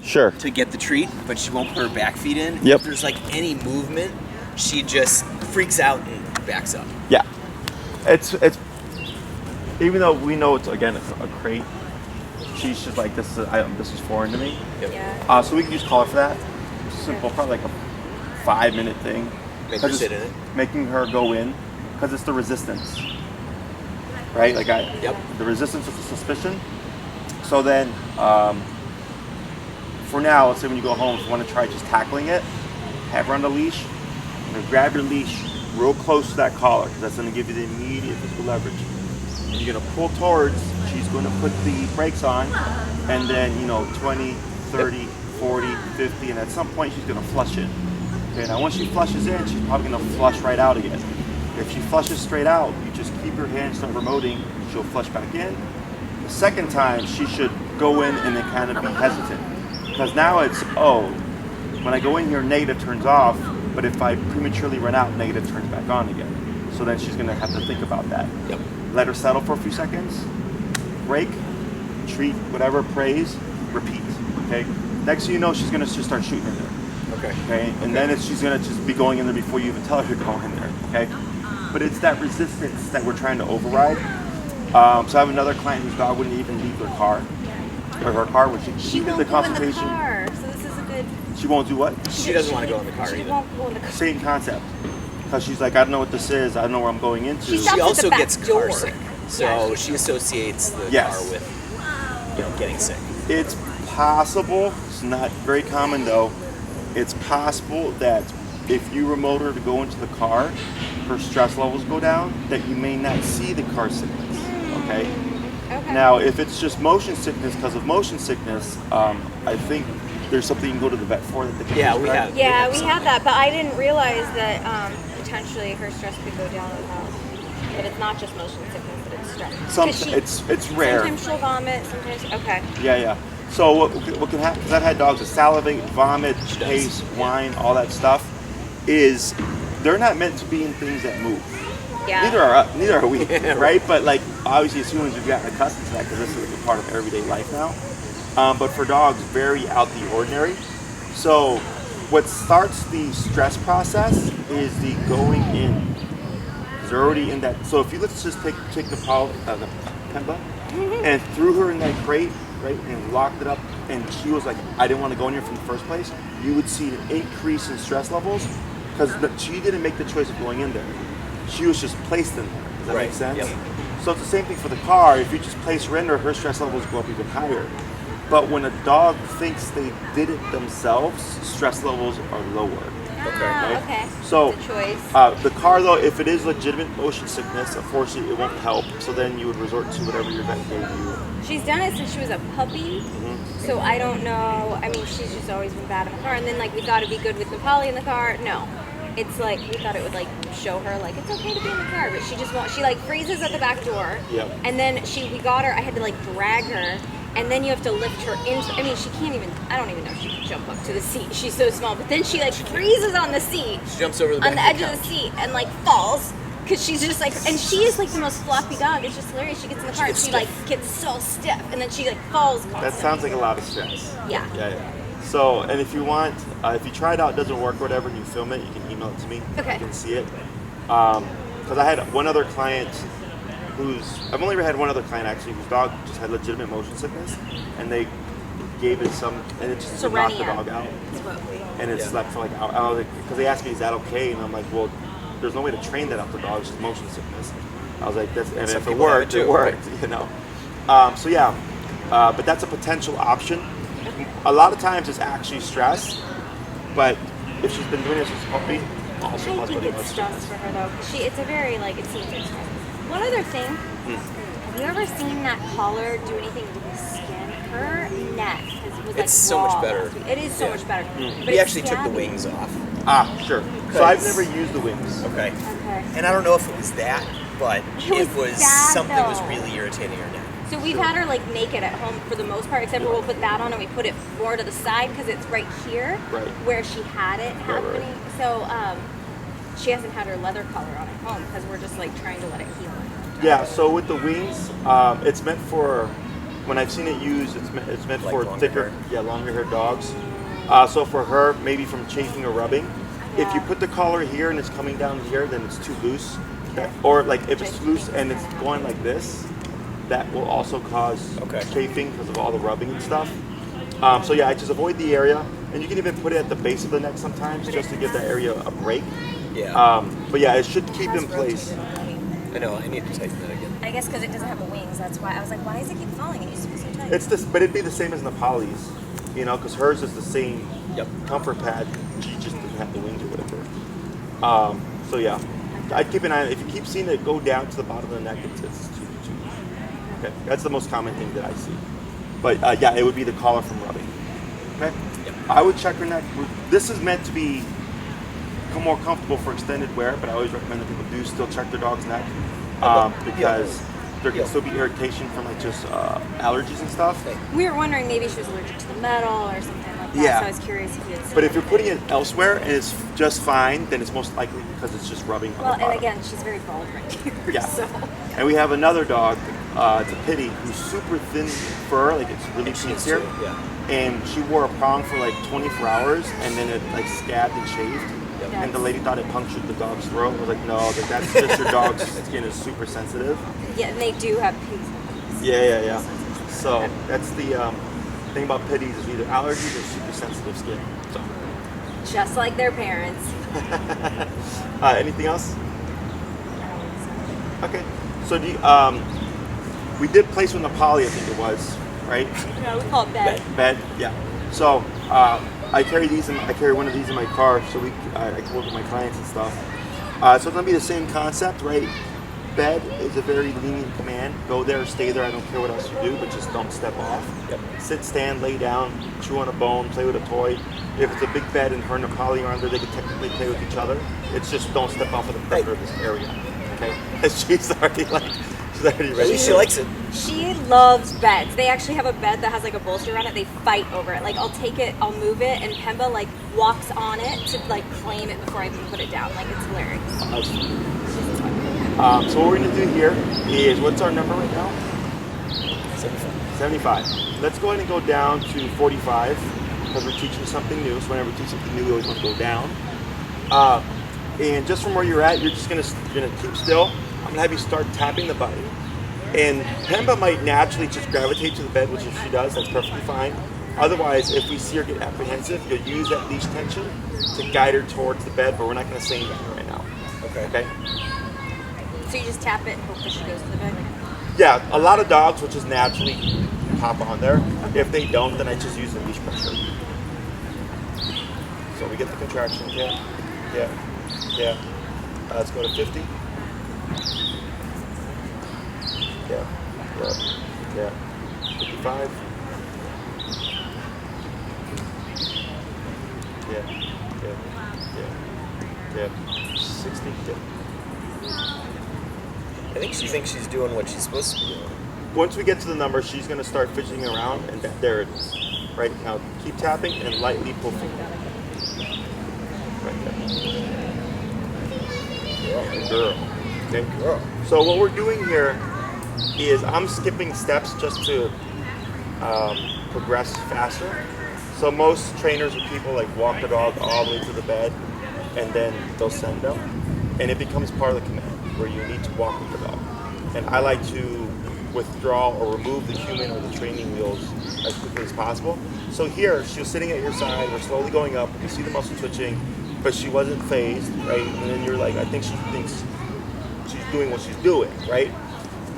Sure. To get the treat, but she won't put her back feet in. Yep. If there's like any movement, she just freaks out and backs up. Yeah. It's even though we know it's again a crate, she's just like this is foreign to me. Yep. Yeah. So we can use color for that. Simple, probably like a 5-minute thing. Make her sit in it. Making her go in, because it's the resistance, right? Like the resistance of the suspicion. So then, for now, let's say when you go home, if you want to try just tackling it, have her on the leash, and then grab your leash real close to that collar, because that's going to give you the immediate physical leverage. And you're going to pull towards, she's going to put the brakes on, and then, 20, 30, 40, 50, and at some point she's going to flush it. Okay, now once she flushes in, she's probably going to flush right out again. If she flushes straight out, you just keep your hand, start remoting, she'll flush back in. The second time, she should go in and then kind of be hesitant. Because now it's, when I go in here, negative turns off, but if I prematurely run out, negative turns back on again. So then she's going to have to think about that. Yep. Let her settle for a few seconds, break, treat, whatever, praise, repeat. Okay. Next thing you know, she's going to just start shooting in there. Okay. And then she's going to just be going in there before you even tell her to go in there. Okay. But it's that resistance that we're trying to override. So I have another client whose dog wouldn't even leave their car. Or her car when she did the consultation. Go in the car, so this is a good. She won't do what? She doesn't want to go in the car She either. won't go in the car. Same concept. Because she's like, I don't know what this is. I don't know where I'm going into. She stops She at the also back gets door. car sick, so Yeah, she associates the Yes. car with, getting sick. It's possible. It's not very common though. It's possible that if you remote her to go into the car, her stress levels go down, that you may not see the car sickness. Okay? Okay. Now, if it's just motion sickness because of motion sickness, I think there's something you can go to the vet for that they can Yeah, we prescribe. have. Yeah, we have that, but I didn't realize that potentially her stress could go down as well. But it's not just motion sickness, but it's stress. It's rare. Sometimes she'll vomit. Sometimes okay. Yeah. So what can happen? Because I've had dogs that salivate, vomit, She does. taste, whine, all that stuff. Is they're not meant to be in things that move. Yeah. Neither are we, right? But like obviously, as humans, we've gotten accustomed to that because this is a part of everyday life now. But for dogs, very out the ordinary. So what starts the stress process is the going in. Because they're already in that. So if you let's just take the Pemba and threw her in that crate, right, and locked it up, and she was like, I didn't want to go in here from the first place, you would see an increase in stress levels because she didn't make the choice of going in there. She was just placed in there. Does that make sense? Yep. So it's the same thing for the car. If you just place her in there, her stress levels go up even higher. But when a dog thinks they did it themselves, stress levels are lower. Okay. So It's a choice. the car, though, if it is legitimate motion sickness, unfortunately, it won't help. So then you would resort to whatever your vet gave you. She's done it since she was a puppy, so I don't know. I mean, she's just always been bad in the car. And then we thought it'd be good with Nepali in the car. No. It's like we thought it would show her it's okay to be in the car, but she just she freezes at the back door. Yep. And then we got her. I had to drag her, and then you have to lift her into. I mean, she can't even. I don't even know if she can jump up to the seat. She's so small. But then she freezes on the seat. She jumps over the back on the edge of the seat and falls. Because she's just and she is the most fluffy dog. It's just hilarious. She gets in the car and she gets so stiff, and then she falls constantly. That sounds like a lot of stress. Yeah. Yeah. So, and if you want, if you try it out, it doesn't work or whatever, and you film it, you can email it to me. Okay. You can see it. Because I had one other client I've only ever had one other client actually whose dog just had legitimate motion sickness, and they gave it some, and it just knocked the dog out. And it slept for hours. Because they asked me, is that okay? And I'm like, well, there's no way to train that out the dog, it's just motion sickness. I was like, and if it worked, it worked, So yeah, but that's a potential option. A lot of times it's actually stress, but if she's been doing it since a puppy, also I must think be it's stress for her though. It's a very it seems like stress. One other thing, have you ever seen that collar do anything to the skin? Her neck was It's so much better. It is so much better. But We it's actually took the scabby. wings off. Sure. So I've never used the wings. Okay. Okay. And I don't know if it was that, but It was bad, something was though. really irritating her neck. So we've had her naked at home for the most part, except for we'll put that on and we put it more to the side because it's right here where she had it happening. Right. So she hasn't had her leather collar on at home because we're just trying to let it heal. Yeah, so with the wings, it's meant for when I've seen it used, it's meant Like for longer thicker, hair? longer haired dogs. So for her, maybe from chafing or rubbing. If you put the collar here and it's coming down here, then it's too loose. Or like if it's loose and it's going like this, that will also cause chafing because of all the rubbing and stuff. So yeah, I just avoid the area, and you can even put it at the base of the neck sometimes just to give that area a break. Yeah. But yeah, it should keep in place. I know. I need to tighten that again. I guess because it doesn't have the wings. That's why I was like, why does it keep falling? It used to be so tight. It's this, but it'd be the same as Nepali's, you know, because hers is the same comfort pad. She just doesn't have the wings or whatever. So yeah, I'd keep an eye on it. If you keep seeing it go down to the bottom of the neck, it's too. Okay, that's the most common thing that I see. But yeah, it would be the collar from rubbing. Okay, I would check her neck. This is meant to be more comfortable for extended wear, but I always recommend that people do still check their dog's neck because there can still be irritation from like just allergies and stuff. We were wondering maybe she was allergic to the metal or something like that. Yeah. So I was curious if you had seen But if you're it. putting it elsewhere and it's just fine, then it's most likely because it's just rubbing on Well, the bottom. and again, she's very bald right here. Yeah. So. And we have another dog, it's a pitty, who's super thin fur, like it's really pinced here. And she wore a prong for like 24 hours, and then it like scabbed and shaved. And the lady thought it punctured the dog's throat. I was like, no, that's just your dog's skin is super sensitive. Yeah, and they do have pigs. Yeah. So that's the thing about pitties is either allergies or super sensitive skin. So. Just like their parents. Anything else? Okay. So do you, we did place with Nepali, I think it was, right? No, we call it bed. Bed, yeah. So I carry one of these in my car, so I can work with my clients and stuff. So it's gonna be the same concept, right? Bed is a very lenient command. Go there, stay there. I don't care what else you do, but just don't step off. Sit, stand, lay down, chew on a bone, play with a toy. If it's a big bed and her and Nepali are under, they can technically play with each other. It's just don't step off of the perimeter of this area. Okay? She's already ready. At least she likes it. She loves beds. They actually have a bed that has like a bolster around it. They fight over it. Like I'll take it, I'll move it, and Pemba like walks on it to like claim it before I even put it down. Like it's hilarious. So what we're gonna do here is, what's our number right now? 75. Let's go ahead and go down to 45 because we're teaching something new. So whenever we teach something new, we always want to go down. And just from where you're at, you're gonna keep still. I'm gonna have you start tapping the button. And Pemba might naturally just gravitate to the bed, which if she does, that's perfectly fine. Otherwise, if we see her get apprehensive, you'll use that leash tension to guide her towards the bed, but we're not gonna say anything right now. Okay? So you just tap it and hope that she goes to the bed? Yeah, a lot of dogs will just naturally hop on there. If they don't, then I just use the leash pressure. So we get the contraction, yeah. Let's go to 50. Yeah. 55. Yeah. 60. Yeah. I think she thinks she's doing what she's supposed to be doing. Once we get to the number, she's going to start fidgeting around, and there it is. Right now, keep tapping and lightly pull forward. Right there. Good girl. Okay, girl. So what we're doing here is I'm skipping steps just to progress faster. So most trainers or people like walk the dog all the way to the bed, and then they'll send them, and it becomes part of the command where you need to walk with the dog. And I like to withdraw or remove the human or the training wheels as quickly as possible. So here, she was sitting at your side, we're slowly going up, you see the muscle twitching, but she wasn't phased, right? And then you're like, I think she thinks she's doing what she's doing, right?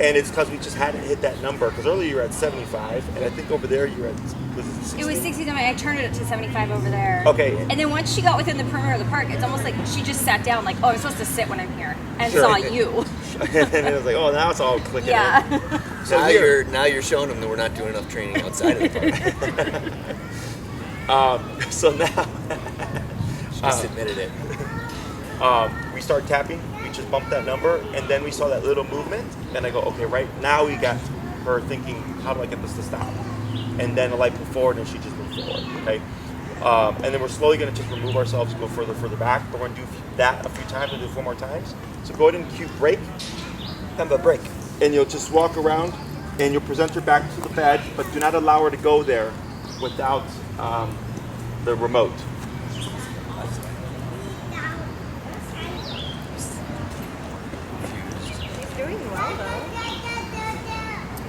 And it's because we just hadn't hit that number, because earlier you were at 75, and I think over there you were at, was it 60? It was 67. I turned it to 75 over there. Okay. And then once she got within the perimeter of the park, it's almost like she just sat down, like, oh, I'm supposed to sit when I'm here, and Sure. saw you. And then it was like, oh, now it's all clicking Yeah. in. So Now you're showing them that we're not doing enough training outside of the park. So now She just admitted it. we start tapping, we just bump that number, and then we saw that little movement, and I go, okay, right now we got her thinking, how do I get this to stop? And then the light moved forward, and she just moved forward, okay? And then we're slowly gonna just remove ourselves, go further back, but we're gonna do that a few times, we'll do 4 more times. So go ahead and cue break, Pemba, break. and you'll just walk around And you'll present her back to the bed, but do not allow her to go there without the remote. She's doing well though.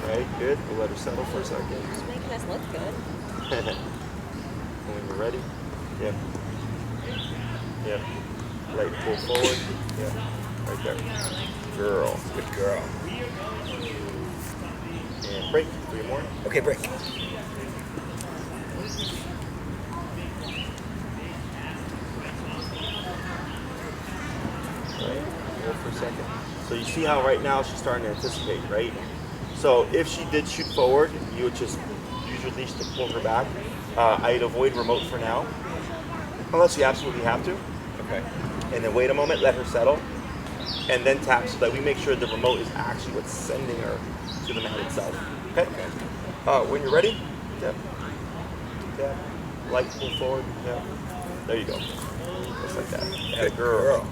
Right, good. We'll let her settle for a second. She's making us look good. When you're ready. Yep. Yep. Light pull forward. Yep. Right there. Girl. Good girl. And break. 3 more. Okay, break. Right. Hold for a second. So you see how right now she's starting to anticipate, right? So if she did shoot forward, you would just use your leash to pull her back. I'd avoid remote for now, unless you absolutely have to. Okay. And then wait a moment, let her settle, and then tap so that we make sure the remote is actually what's sending her to the mat itself. Okay? When you're ready, tap, tap, light pull forward, tap. There you go. Just like that. Good girl.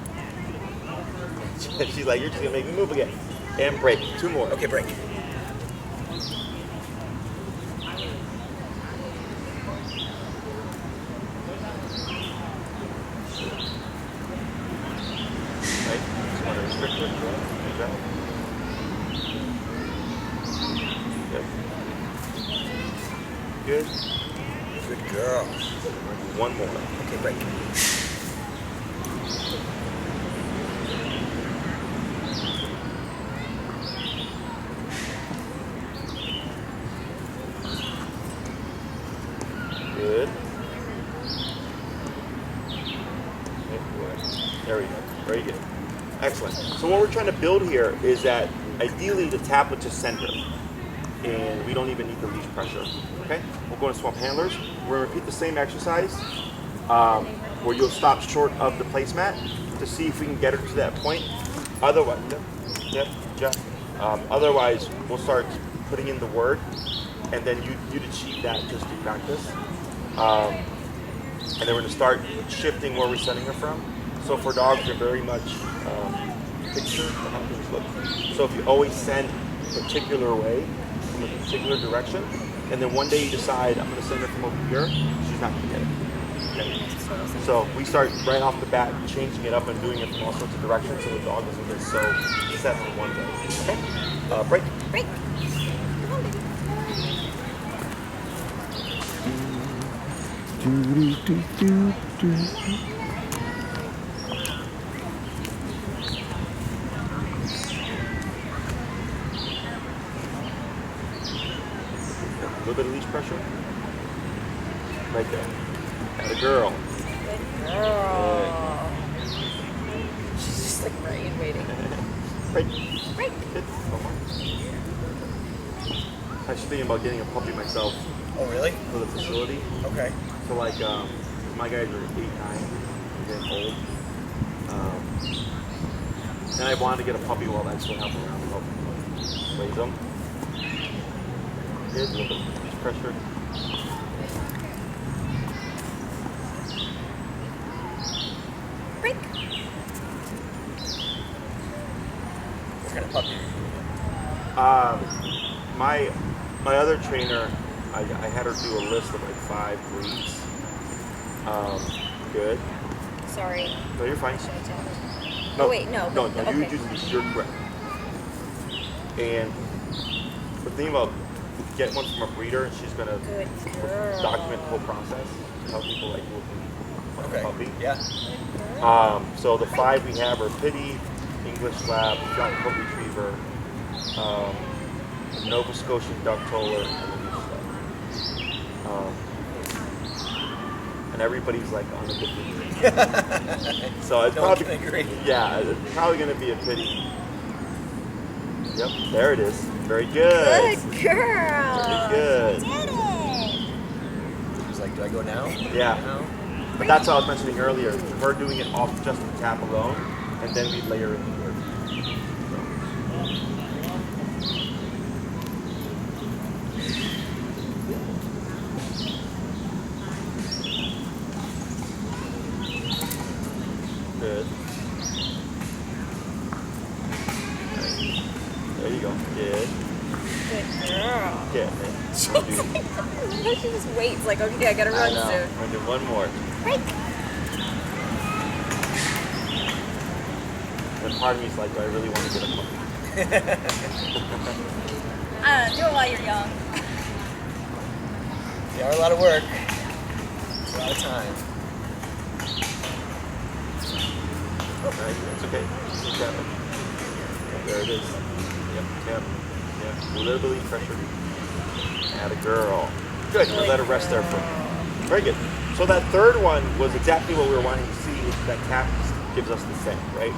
She's like, you're just gonna make me move again. And break. 2 more. Okay, break. Right? Just want to restrict her. Good job. Good. Good. Good girl. 1 more. Okay, break. Good. There we go. Very good. Excellent. So what we're trying to build here is that ideally the tap would just send her. And we don't even need the leash pressure. Okay? We'll go to swap handlers. We're going to repeat the same exercise where you'll stop short of the placemat to see if we can get her to that point. Otherwise, otherwise we'll start putting in the word, and then you'd achieve that just through practice. And then we're going to start shifting where we're sending her from. So for dogs, they're very much picture how things look. So if you always send a particular way, from a particular direction, and then one day you decide, I'm going to send her from over here, she's not going to get it. Okay? So we start right off the bat changing it up and doing it from all sorts of directions so the dog doesn't get so set for one way. Okay? Break. Break. Come on, baby. A little bit of leash pressure. Right there. Got a girl. Good girl. She's just like right and waiting. Break. Break. Good. One more. I was thinking about getting a puppy myself Oh, really? for the facility. Okay. So like, my guys are 8, 9, getting old. And I wanted to get a puppy while I still have them around and help raise them. Good, a little bit of leash pressure. Break. What kind of puppy? My other trainer, I had her do a list of like 5 breeds. Good. Sorry. No, you're fine. Should I tell her? No, Oh, wait, no. No, Okay. you would use these. You're correct. And the thing about getting one from a breeder, and she's gonna Good girl. document the whole process to help people like looking for a puppy. Yeah. So the 5 we have are Pitty, English Lab, Jack Coat Retriever, Nova Scotian Duck Toller, and the Leash Lab. And everybody's like on a different breed. So it's No one probably can agree. Yeah, it's probably gonna be a Pitty. Yep, there it is. Very good. Good girl. Very good. You did it. He was like, do I go now? Yeah. No? But that's what I was mentioning earlier. Her doing it off just the tap alone, and then we layer in the word. Good. There you go. Good. Good girl. getting it. She just waits like, okay, I gotta run I know. soon. I'm gonna do one more. Break. And part of me is like, do I really want to get a puppy? I don't know, do it while you're young. They are a lot of work. It's a lot of time. Alright, it's okay. Keep tapping. There it is. Yep, tap. Yep. A little bit of pressure. Add a girl. Good. We'll let her rest there for. Very good. So that third one was exactly what we were wanting to see. That tap gives us the same, right?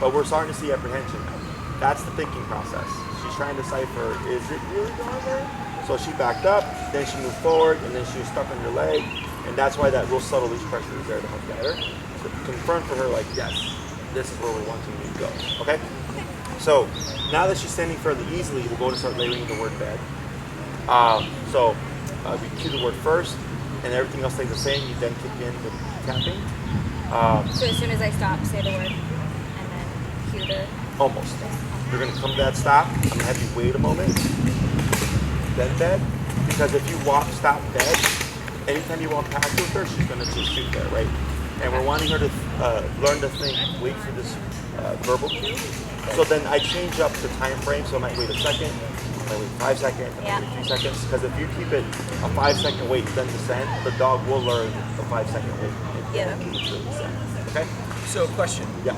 But we're starting to see apprehension now. That's the thinking process. She's trying to decipher, is it really going there? So she backed up, then she moved forward, and then she was stuck on your leg. And that's why that real subtle leash pressure is there to help guide her. So confirm for her, like, yes, this is where we're wanting you to go. Okay? So now that she's standing fairly easily, we'll go to start layering the word bed. We cue the word first, and everything else stays the same. You then kick in the tapping. So as soon as I stop, say the word, and then cue the... Almost. You're going to come to that stop. I'm going to have you wait a moment. Then bed. Because if you stop bed, anytime you walk past with her, she's going to just shoot there, right? And we're wanting her to learn to think, wait for this verbal cue. So then I change up the time frame. So I might wait a second, I might wait 5 seconds, I might wait 3 seconds. Because if you keep it a 5-second wait, then descend, the dog will learn the 5-second wait. Yeah. Okay? So, question. Yeah.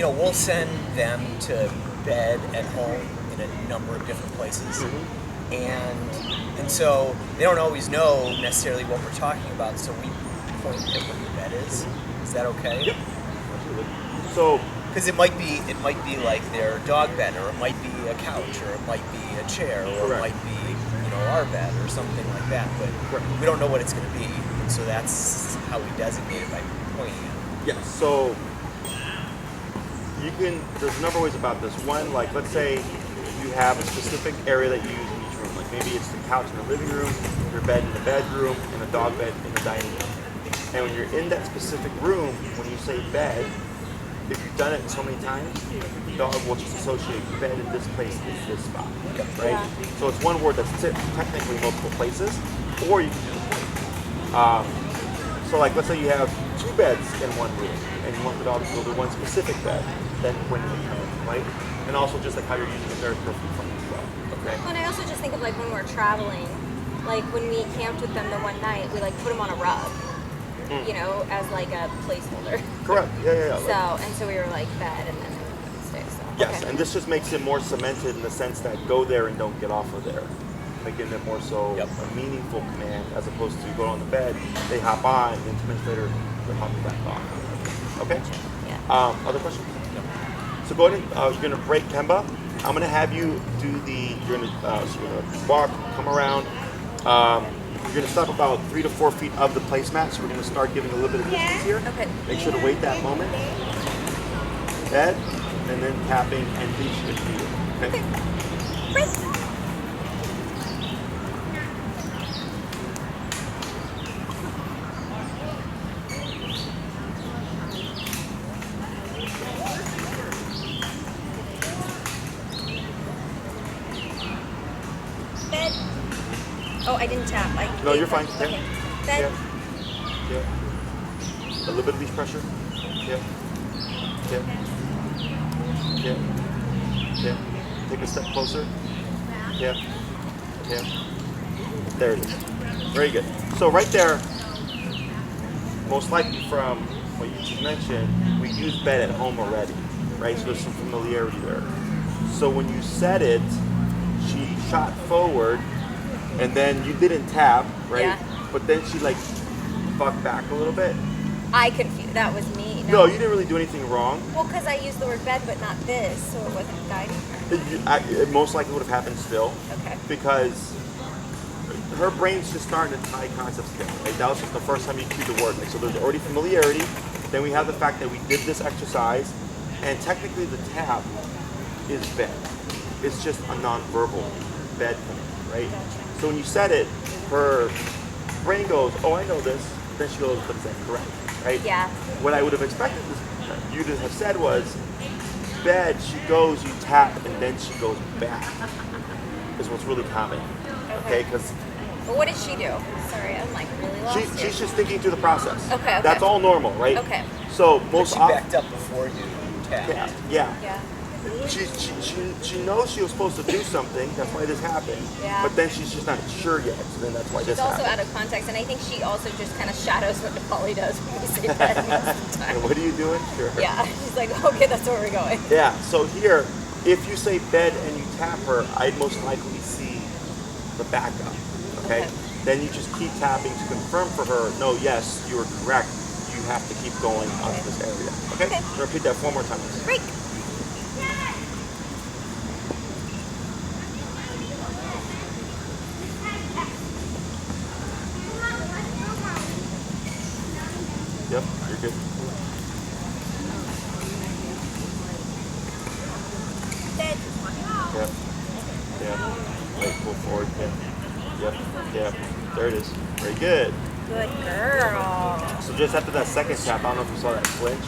We'll send them to bed at home in a number of different places. Mm-hmm. And so they don't always know necessarily what we're talking about, so we point at what your bed is. Mm-hmm. Is that okay? Yep. Absolutely. So, because it might be like their dog bed, or it might be a couch, or it might be a chair, or Correct. it might be our bed, or something like that. But Correct. we don't know what it's going to be, and so that's how we designate it by pointing at it. yes. So there's a number of ways about this. One, like let's say you have a specific area that you use in each room. Like maybe it's the couch in the living room, your bed in the bedroom, and a dog bed in the dining room. And when you're in that specific room, when you say bed, if you've done it so many times, the dog will just associate bed in this place is this spot, right? Yeah. So it's one word that's technically multiple places, or you can just point. So like let's say you have 2 beds in one room, and you want the dog to go to one specific bed, then when you come in, right? And also just like how you're using it very perfectly fine as well. Okay. And I also just think of like when we're traveling, like when we camped with them the one night, we like put them on a rug, as like a placeholder. Correct. Yeah. So so we were like bed and then stay. So Yes, okay. and this just makes it more cemented in the sense that go there and don't get off of there. Making it more so a meaningful command as opposed to go on the bed, they hop on, and then 2 minutes later, they're hopping back off. Okay? Yeah. Other questions? No. So go ahead and you're going to break Pemba. I'm going to have you do you're going to walk, come around. You're going to stop about 3 to 4 feet of the placemat, so we're going to start giving a little bit of distance here. Okay. Make sure to wait that moment. Bed, and then tapping and leash if needed. Okay? Break. Bed. Oh, I didn't tap. No, you're fine. Okay. Yeah. Bed. Yeah. A little bit of leash pressure. Yeah. Take a step closer. Yeah. There it is. Very good. So right there, most likely from what you just mentioned, we use bed at home already, right? So there's some familiarity there. So when you said it, she shot forward, and then you didn't tap, right? Yeah. But then she like bucked back a little bit. I confused. That was me. No, you didn't really do anything wrong. Well, because I used the word bed, but not this, so it wasn't guiding her. It most likely would have happened still. Okay. Because her brain's just starting to tie concepts together. Right? That was just the first time you cued the word. Like, so there's already familiarity. Then we have the fact that we did this exercise, and technically the tap is bed. It's just a non-verbal bed command, right? So when you said it, her brain goes, "Oh, I know this." Then she goes, "But is that correct?" Right? Yeah. What I would have expected you to have said was, bed, she goes, you tap, and then she goes back. is what's really common. Okay, because But what did she do? Sorry, I'm like really lost here. she's just thinking through the process. Okay. That's all normal, right? Okay. So But most she often, backed up before you tapped. yeah. Yeah. She knows she was supposed to do something. That's why this happened. Yeah. But then she's just not sure yet. So then that's why She's this also happened. out of context, and I think she also just kind of shadows what Nepali does when we say that most of the time. And what are you doing? Sure. Yeah, she's like, okay, that's where we're going. Yeah. So here, if you say bed and you tap her, I'd most likely see the backup. Okay. Then you just keep tapping to confirm for her. No, yes, you are correct. You have to keep going onto this area. Okay. Okay. So repeat that 4 more times. Break. Yep. You're good. Dead. Yep. Yeah. Wait, pull forward. Yeah. Yep. Yeah. There it is. Very good. Good girl. So just after that second tap, I don't know if you saw that flinch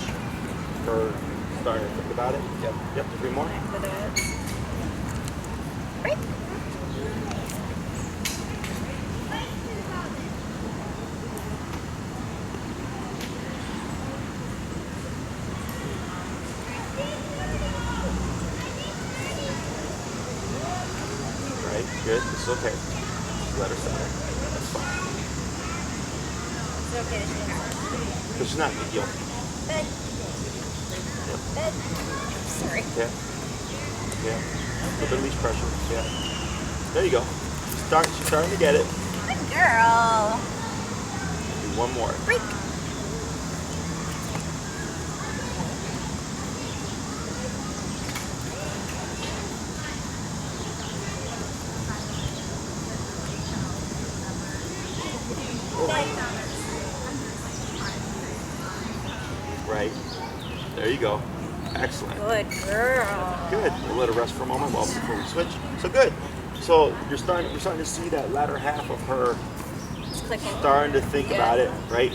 or starting to think about it. Yep. Yep. 3 more. Break. Right. Good. This is okay. Just let her sit there. That's fine. Is it okay that she didn't Because she's not a big deal. Bed. Yep. Bed. Sorry. Yeah. Yeah. A little bit of leash pressure. Yeah. There you go. She's starting to get it. Good girl. Do 1 more. Break. Right. There you go. Excellent. Good girl. Good. We'll let her rest for a moment before we switch. So good. So you're starting to see that latter half of her It's clicking. starting to think Yeah. about it, right?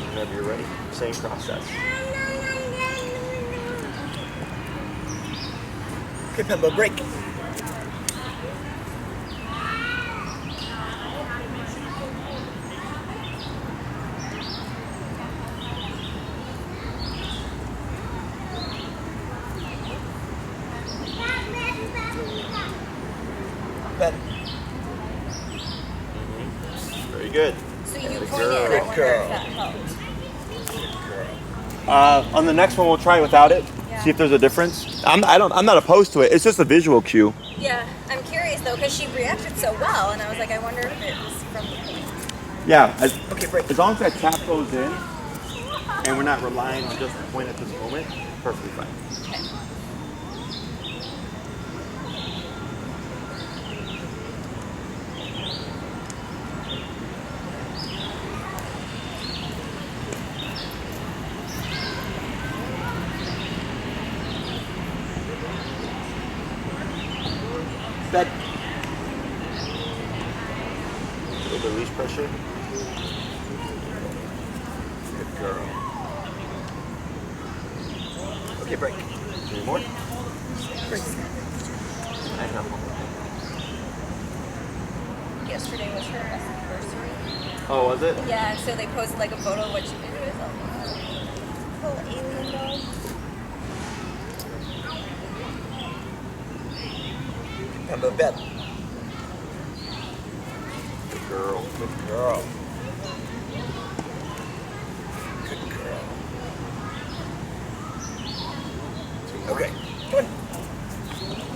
Whenever you're ready, same process. Okay, Pemba, break. Ben. Very good. So you Good pointed. girl. I Good wonder girl. if that helped. Good girl. On the next one, we'll try it without it. Yeah. See if there's a difference. I'm not opposed to it. It's just a visual cue. Yeah, I'm curious though because she reacted so well, and I was like, I wonder if it was from the point. Yeah. Okay, break. As long as that tap goes in, and we're not relying on just the point at this moment, perfectly fine. Okay. That. A little bit of leash pressure. Good girl. Okay, break. 3 more. Break. I know. Yesterday was her anniversary. Oh, was it? Yeah, and so they posted like a photo of what she did. It was a little alien dog. Pemba, bed. Good girl. Good girl. Good girl. Okay, go on.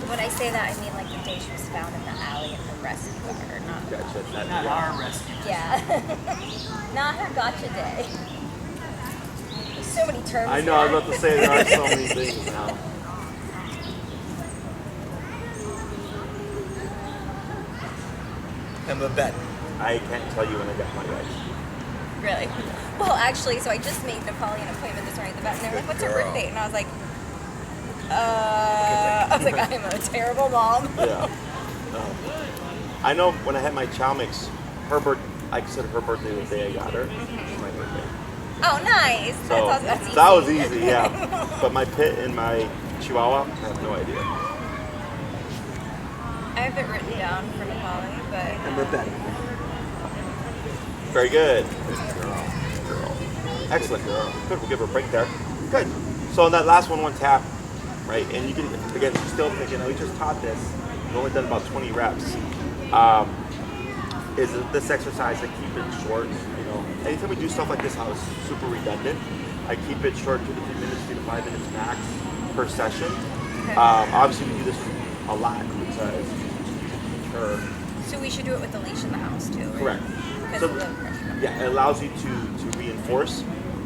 When I say that, I mean like the day she was found in the alley and her rescue her, not Gotcha. Not our rescue. yeah, not her gotcha day. There's so many terms. I know. I was here. about to say there are so many things now. Pemba, bed. I can't tell you when I got my rights. Really? Well, actually, so I just made Nepali an appointment this morning at the vet, and they were like, "What's her birth date?" And I was like, I was like, "I am a terrible mom." Yeah. I know when I had my chow mix, I consider her birthday the day I got her. It was my birthday. Oh, nice. So, That's easy. that was easy, yeah. But my pit and my Chihuahua, I have no idea. I have it written down for Nepali, but And we're better. Very good. Girl. Excellent. Good, we'll give her a break there. Good. So on that last one tap, right? And you can, again, she's still thinking, we just taught this. We've only done about 20 reps. Is this exercise, I keep it short. You know, anytime we do stuff like this, how it's super redundant, I keep it short, 2 to 3 minutes, 3 to 5 minutes max per session. Okay. Obviously, we do this a lot because her. So we should do it with the leash in the house too, right? Correct. Because So, of the pressure. yeah, it allows you to reinforce.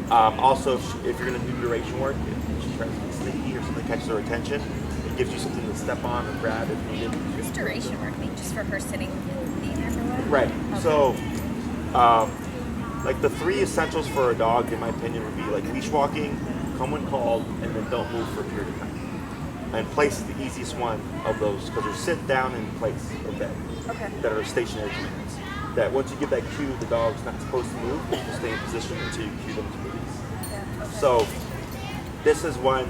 Also, if you're going to do duration work, if she tries to get sneaky or something catches her attention, it gives you something to step on or grab if needed. This duration work thing, just for her sitting and being there for a while? Right. Okay. So, like the 3 essentials for a dog, in my opinion, would be like leash walking, come when called, and then don't move for a period of time. And place is the easiest one of those because they're sit down and place, okay? Okay. That are stationary commands. That once you give that cue, the dog's not supposed to move, they will stay in position until you cue them to release. Yeah, okay. So, this is one,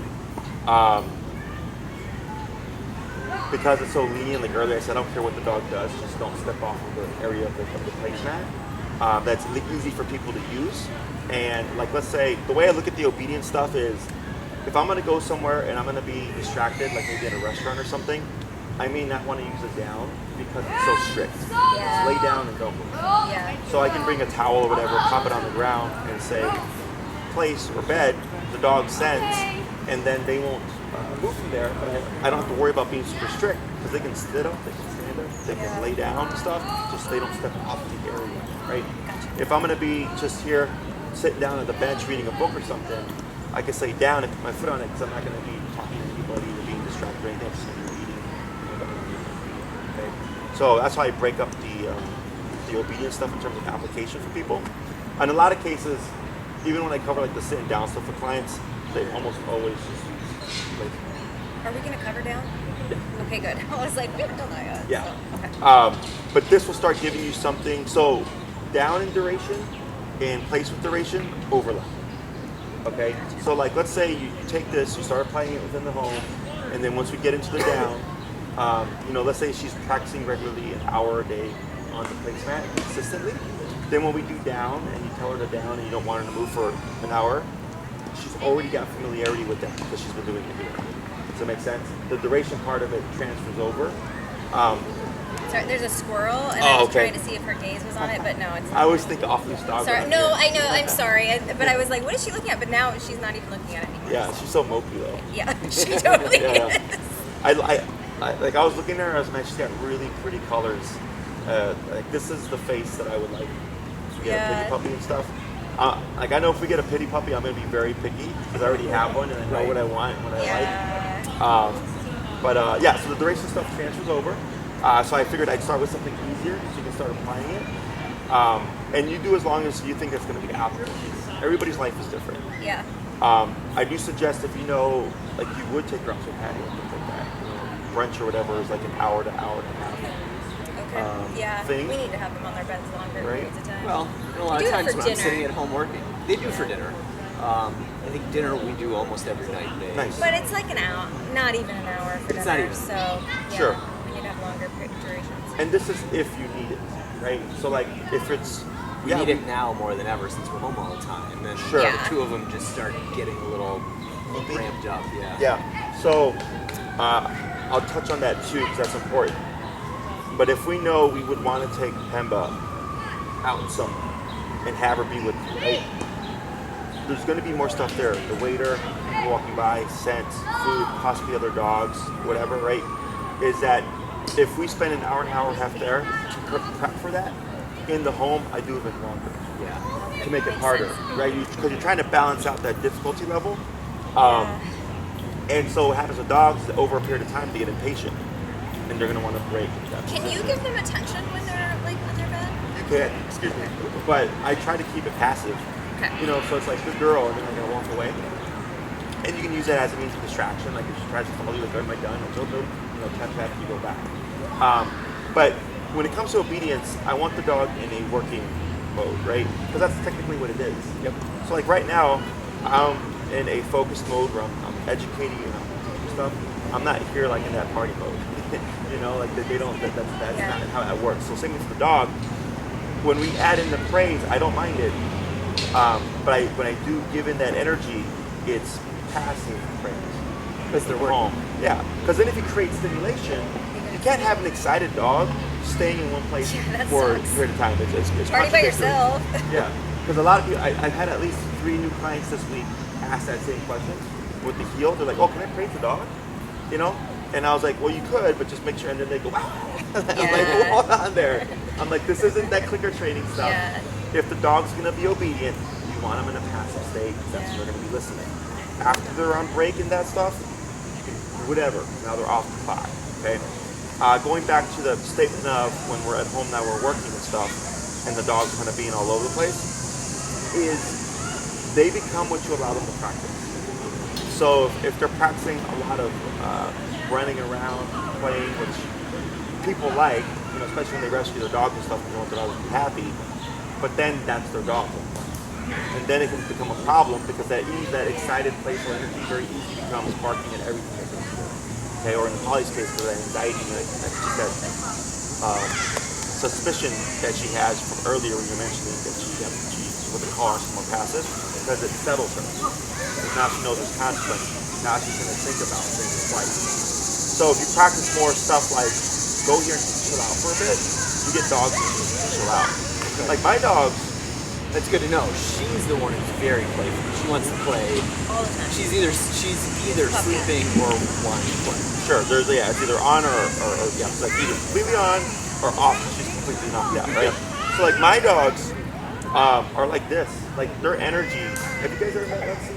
because it's so lenient, like earlier I said, I don't care what the dog does, just don't step off of the area of the placemat. That's easy for people to use. And like, let's say, the way I look at the obedience stuff is, if I'm gonna go somewhere and I'm gonna be distracted, like maybe at a restaurant or something, I may not wanna use a down because it's so strict. Yeah. Just lay down and don't move. Yeah. So I can bring a towel or whatever, pop it on the ground and say, place or bed, the dog sends, and then they won't move from there. But I don't have to worry about being super strict because they can sit up, they can stand up, they can lay down and stuff, just they don't step off the area, right? If I'm gonna be just here, sitting down at the bench reading a book or something, I can say down and put my foot on it because I'm not gonna be talking to anybody or being distracted or anything. I'm just gonna be reading. Okay? So that's how I break up the obedience stuff in terms of application for people. In a lot of cases, even when I cover like the sitting down stuff for clients, they almost always just like, Are we going to cover down? Okay, good. I was like, we haven't done that yet. yeah. So, okay. But this will start giving you something. So down in duration and place with duration overlap. Okay. So like, let's say you take this, you start applying it within the home, and then once we get into the down, let's say she's practicing regularly an hour a day on the placemat consistently. Then when we do down and you tell her to down and you don't want her to move for an hour, she's already got familiarity with that because she's been doing it here. Does that make sense? The duration part of it transfers over. Sorry, there's a squirrel, and Oh, I was okay. trying to see if her gaze was on it, but no, it's not. I always think off loose dog. Sorry, around no, here. I know, I'm sorry, but I was like, what is she looking at? But now she's not even looking at it anymore. Yeah, she's so mopey though. Yeah, she totally Yeah, is. yeah. I was looking at her, I was like, she's got really pretty colors. Like this is the face that I would like to get a Yeah. pity puppy and stuff. Like I know if we get a pity puppy, I'm gonna be very picky because I already have one and I know what I want and what I like. Yeah. So the duration stuff transfers over. So I figured I'd start with something easier so you can start applying it. And you do as long as you think it's going to be applicable. Everybody's life is different. Yeah. I do suggest if you know, like you would take her out to a patio and things like that. Brunch or whatever is like an hour to hour and a half. Okay. Yeah. thing. We need to have them on their beds longer Right. periods of time. Well, a lot We of do it times for when I'm dinner. sitting at home working, they do for dinner. I think dinner we do almost every night and day. Nice. But it's like an hour, not even an hour for It's dinner. not even. So yeah, Sure. we need to have longer durations. And this is if you need it, right? So like if it's We need it now more than ever since we're home all the time. And Sure. the Yeah. two of them just start getting a little ramped up. Yeah. Yeah. So I'll touch on that too because that's important. But if we know we would want to take Pemba out somewhere and have her be with you, right? There's going to be more stuff there. The waiter, people walking by, scents, food, possibly other dogs, whatever, right? Is that if we spend an hour and a half there to prep for that, in the home, I do a bit longer Yeah. to make it Makes harder, sense. right? Because you're trying to balance out that difficulty level. Yeah. And so what happens with dogs is over a period of time, they get impatient and they're going to want to break. Can you give them attention when they're like on their bed? You can, excuse me. But I try to keep it passive. Okay. So it's like good girl, and then they're gonna walk away. And you can use that as a means of distraction. Like if she tries to follow you, like, am I done? Like, nope, tap, you go back. But when it comes to obedience, I want the dog in a working mode, right? Because that's technically what it is. Yep. So like right now, I'm in a focused mode where I'm educating you and stuff. I'm not here like in that party mode. You know, like they don't. That's not how that works. So same with the dog. When we add in the praise, I don't mind it. But when I do give in that energy, it's passive praise. Because they're working. Yeah, because then if you create stimulation, you can't have an excited dog staying in one place for a period of time. It's Party by contradictory. yourself. Yeah, because a lot of people, I've had at least 3 new clients this week ask that same question with the heel. They're like, oh, can I praise the dog? You know? And I was like, well, you could, but just make sure. And then they go, wow. I'm like, well, hold on there. I'm like, this isn't that clicker training stuff. Yeah. If the dog's going to be obedient, you want them in a passive state. That's when they're going to be listening. After they're on break and that stuff, whatever. Now they're off the clock. Okay. Going back to the statement of when we're at home now, we're working and stuff, and the dog's kind of being all over the place, is they become what you allow them to practice. So if they're practicing a lot of running around, playing, which people like, you know, especially when they rescue their dogs and stuff, they want their dogs to be happy, but then that's their dog. And then it can become a problem because that excited, playful energy very easily becomes barking at everything that they do. Okay, or in Polly's case, for that anxiety, that suspicion that she has from earlier when you were mentioning that she's with the car, she's more passive, because it settles her. Because now she knows there's consequences. Now she's going to think about things twice. So if you practice more stuff like go here and chill out for a bit, you get dogs to chill out. Like my dogs. That's good to know. She's the one who's very playful. She wants to play All the time. She's either sleeping or wanting to play. Sure, it's either on or yeah, it's like either completely on or off. She's completely knocked out, right? So like my dogs are like this, like their energy. Have you guys ever met Lexi?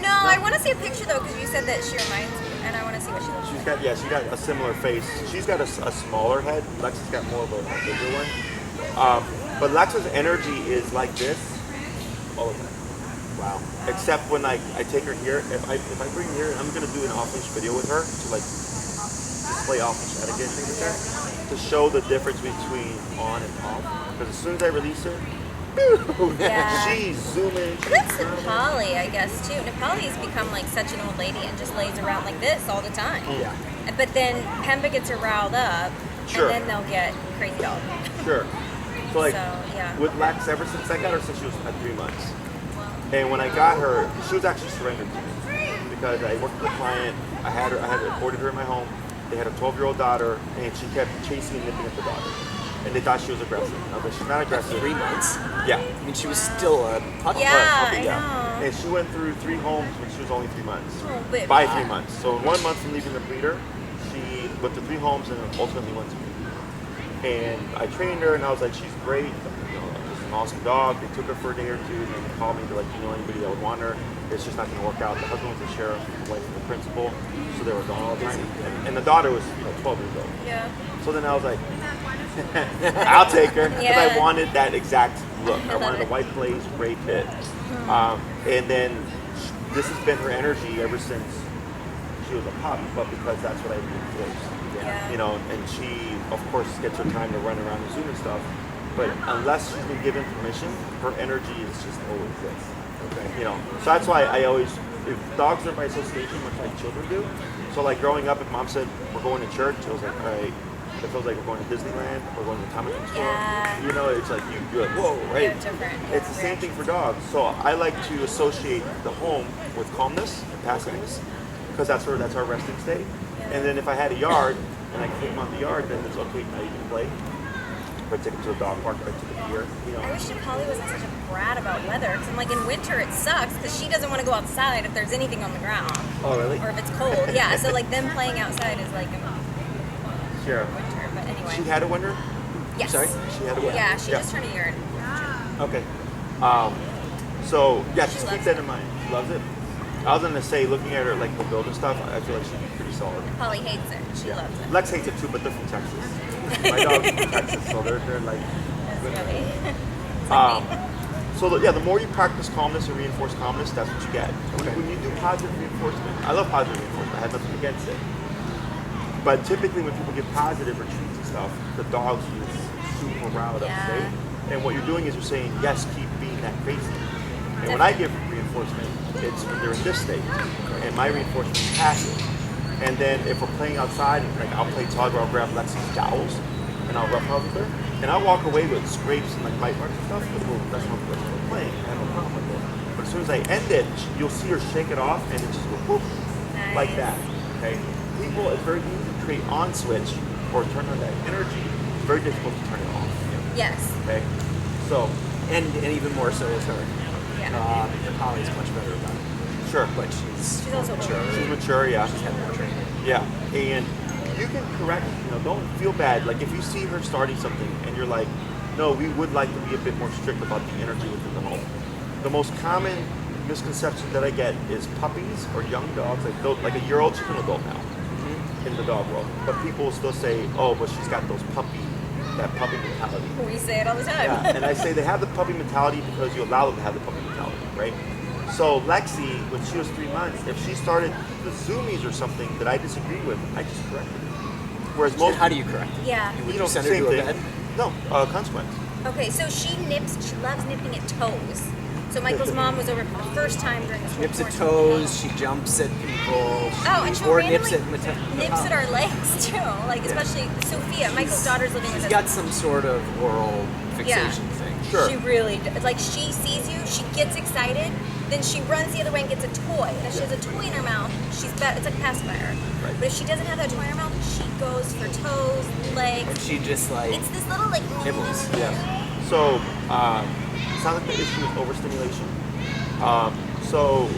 No, I want to see a picture though, because you said that she reminds me, and I want to see what she looks like. She got a similar face. She's got a smaller head. Lexi's got more of a bigger one. But Lexa's energy is like this all the time. Wow. Except when I take her here, if I bring her here, I'm gonna do an off-leash video with her to like display off-leash etiquette and things like that, to show the difference between on and off. Because as soon as I release her, she's zooming. That's Nepali, I guess, too. Nepali's become like such an old lady and just lays around like this all the time. Yeah. But then Pemba gets her riled up, Sure. and then they'll get crazy dog. Sure. So like yeah. with Lex, ever since I got her since she was at 3 months, and when I got her, she was actually surrendered to me because I worked with a client. I had boarded her in my home. They had a 12-year-old daughter, and she kept chasing and nipping at the daughter, and they thought she was aggressive. No, but she's not aggressive. 3 months? Yeah. I mean, she was still a puppy. Yeah, Puppy, I know. And she went through 3 homes when she was only 3 months. Oh, baby. By 3 months. So in 1 month from leaving the breeder, she went to 3 homes and ultimately went to me. And I trained her, and I was like, she's great. You know, she's an awesome dog. They took her for a day or two, and then they called me. They're like, do you know anybody that would want her? It's just not going to work out. The husband was the sheriff, the wife was the principal, so they were gone all the time. And the daughter was, 12 years old. Yeah. So then I was like, I'll take her, because Yeah. I wanted that exact look. I wanted a white blaze, gray pit. And then this has been her energy ever since she was a pup, but because that's what I reinforced. Yeah. You know, and she, of course, gets her time to run around and zoom and stuff. But unless she's been given permission, her energy is just always this. Okay. You know, so that's why I always, if dogs are by association, much like children do. So like growing up, if mom said we're going to church, it was like, all right. It feels like we're going to Disneyland, we're going to the comic book store. Yeah. You know, it's like you're like, whoa, right? They're different. It's the same thing for dogs. So I like to associate the home with calmness and passiveness, because that's our resting state. And then if I had a yard and I came on the yard, then it's okay, now you can play. If I take it to a dog park, if I took it here, you know. I wish Nepali wasn't such a brat about weather, because I'm like, in winter it sucks, because she doesn't want to go outside if there's anything on the ground. Oh, really? Or if it's cold. Yeah, so like them playing outside is like Sure. winter, but anyway. She had a winter? Yes. Sorry? She had a winter? Yeah, she just turned a year. Okay. So yeah, She just loves keep that in mind. She loves it. I was gonna say, looking at her like the build and stuff, I feel like she'd be pretty solid. Polly hates it. She loves it. Lex hates it too, but they're from Texas. My dog's from Texas, so they're like. That's funny. So the more you practice calmness and reinforce calmness, that's what you get. When you do positive reinforcement, I love positive reinforcement. I have nothing against it. But typically, when people get positive retreats and stuff, the dogs use super riled up state. And what you're doing is you're saying, yes, keep being that crazy. And when I give reinforcement, it's when they're in this state. And my reinforcement is passive. And then if we're playing outside, like I'll play tug or I'll grab Lexi's jowls and I'll roughhouse with her. And I'll walk away with scrapes and like bite marks and stuff. But that's what we're playing. I have no problem with it. But as soon as I end it, you'll see her shake it off and it just go whoop, like that. Okay. People, it's very easy to create on switch or turn on that energy. It's very difficult to turn it off. Yes. Okay. So. And even more so with her. Yeah. Polly's much better about it. Sure. But she's also mature. She's mature, yeah. She's had more training. Yeah, and you can correct, don't feel bad. Like if you see her starting something and you're like, no, we would like to be a bit more strict about the energy within the home. The most common misconception that I get is puppies or young dogs, like a year old, she's an adult now in the dog world. But people will still say, oh, but she's got that puppy mentality. We say it all the time. Yeah, and I say they have the puppy mentality because you allow them to have the puppy mentality, right? So Lexi, when she was 3 months, if she started the zoomies or something that I disagree with, I just corrected it. Whereas most How do you correct it? Yeah. Would you send her same to a thing. bed? No, consequence. Okay, so she loves nipping at toes. So Michael's mom was over for the first time during this whole Nips at course. toes, she jumps at people, Oh, and she'll or randomly nips at our legs too. Like especially Sophia, Michael's daughter's living with She's us. got some sort of oral fixation thing. Sure. She really does. Like she sees you, she gets excited, then she runs the other way and gets a toy. And if she has a toy in her mouth, she's better. It's like a pacifier. Right. But if she doesn't have that toy in her mouth, she goes for toes, legs. And she just like It's this little like nibbles. Yeah. So, it sounds like the issue is overstimulation. So,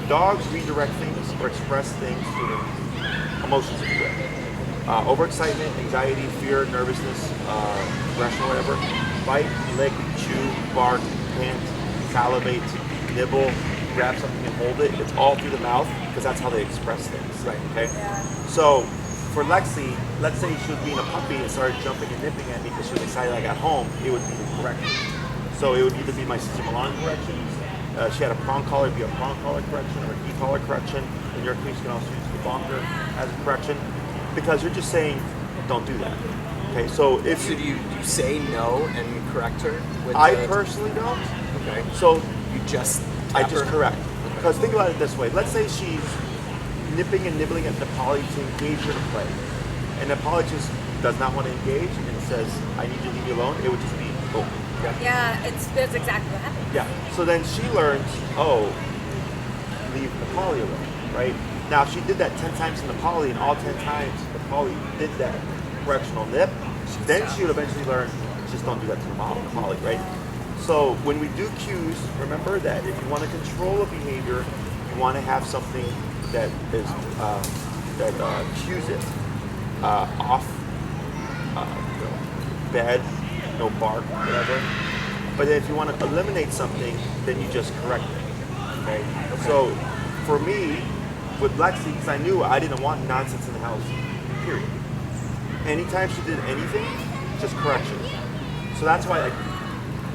dogs redirect things or express things through their emotions, if you will. Overexcitement, anxiety, fear, nervousness, aggression, whatever. Bite, lick, chew, bark, pant, salivate, nibble, grab something and hold it. It's all through the mouth because that's how they express things. Right. Okay. So for Lexi, let's say she was being a puppy and started jumping and nipping at me because she was excited I got home. It would be the correction. So it would either be my Cesar Millan correction. She had a prong collar, it'd be a prong collar correction or an e-collar correction. In your case, you can also use the bonker as a correction because you're just saying, don't do that. Okay, so if So do you say no and correct her? With I the, personally don't. Okay. So You just I tap just her? correct. Because think about it this way. Let's say she's nipping and nibbling at Nepali to engage her to play. And Nepali just does not want to engage and says, I need you to leave me alone. It would just be, boom. Yeah, that's exactly what happened. Yeah. So then she learns, oh, leave Nepali alone, right? Now, if she did that 10 times in Nepali and all 10 times Nepali did that correctional nip, then she would eventually learn, just don't do that to Nepali, right? So when we do cues, remember that if you want to control a behavior, you want to have something that is cues it off bed, no bark, whatever. But then if you want to eliminate something, then you just correct it. Okay. So for me, with Lexi, because I knew I didn't want nonsense in the house. Period. Anytime she did anything, just correction. So that's why,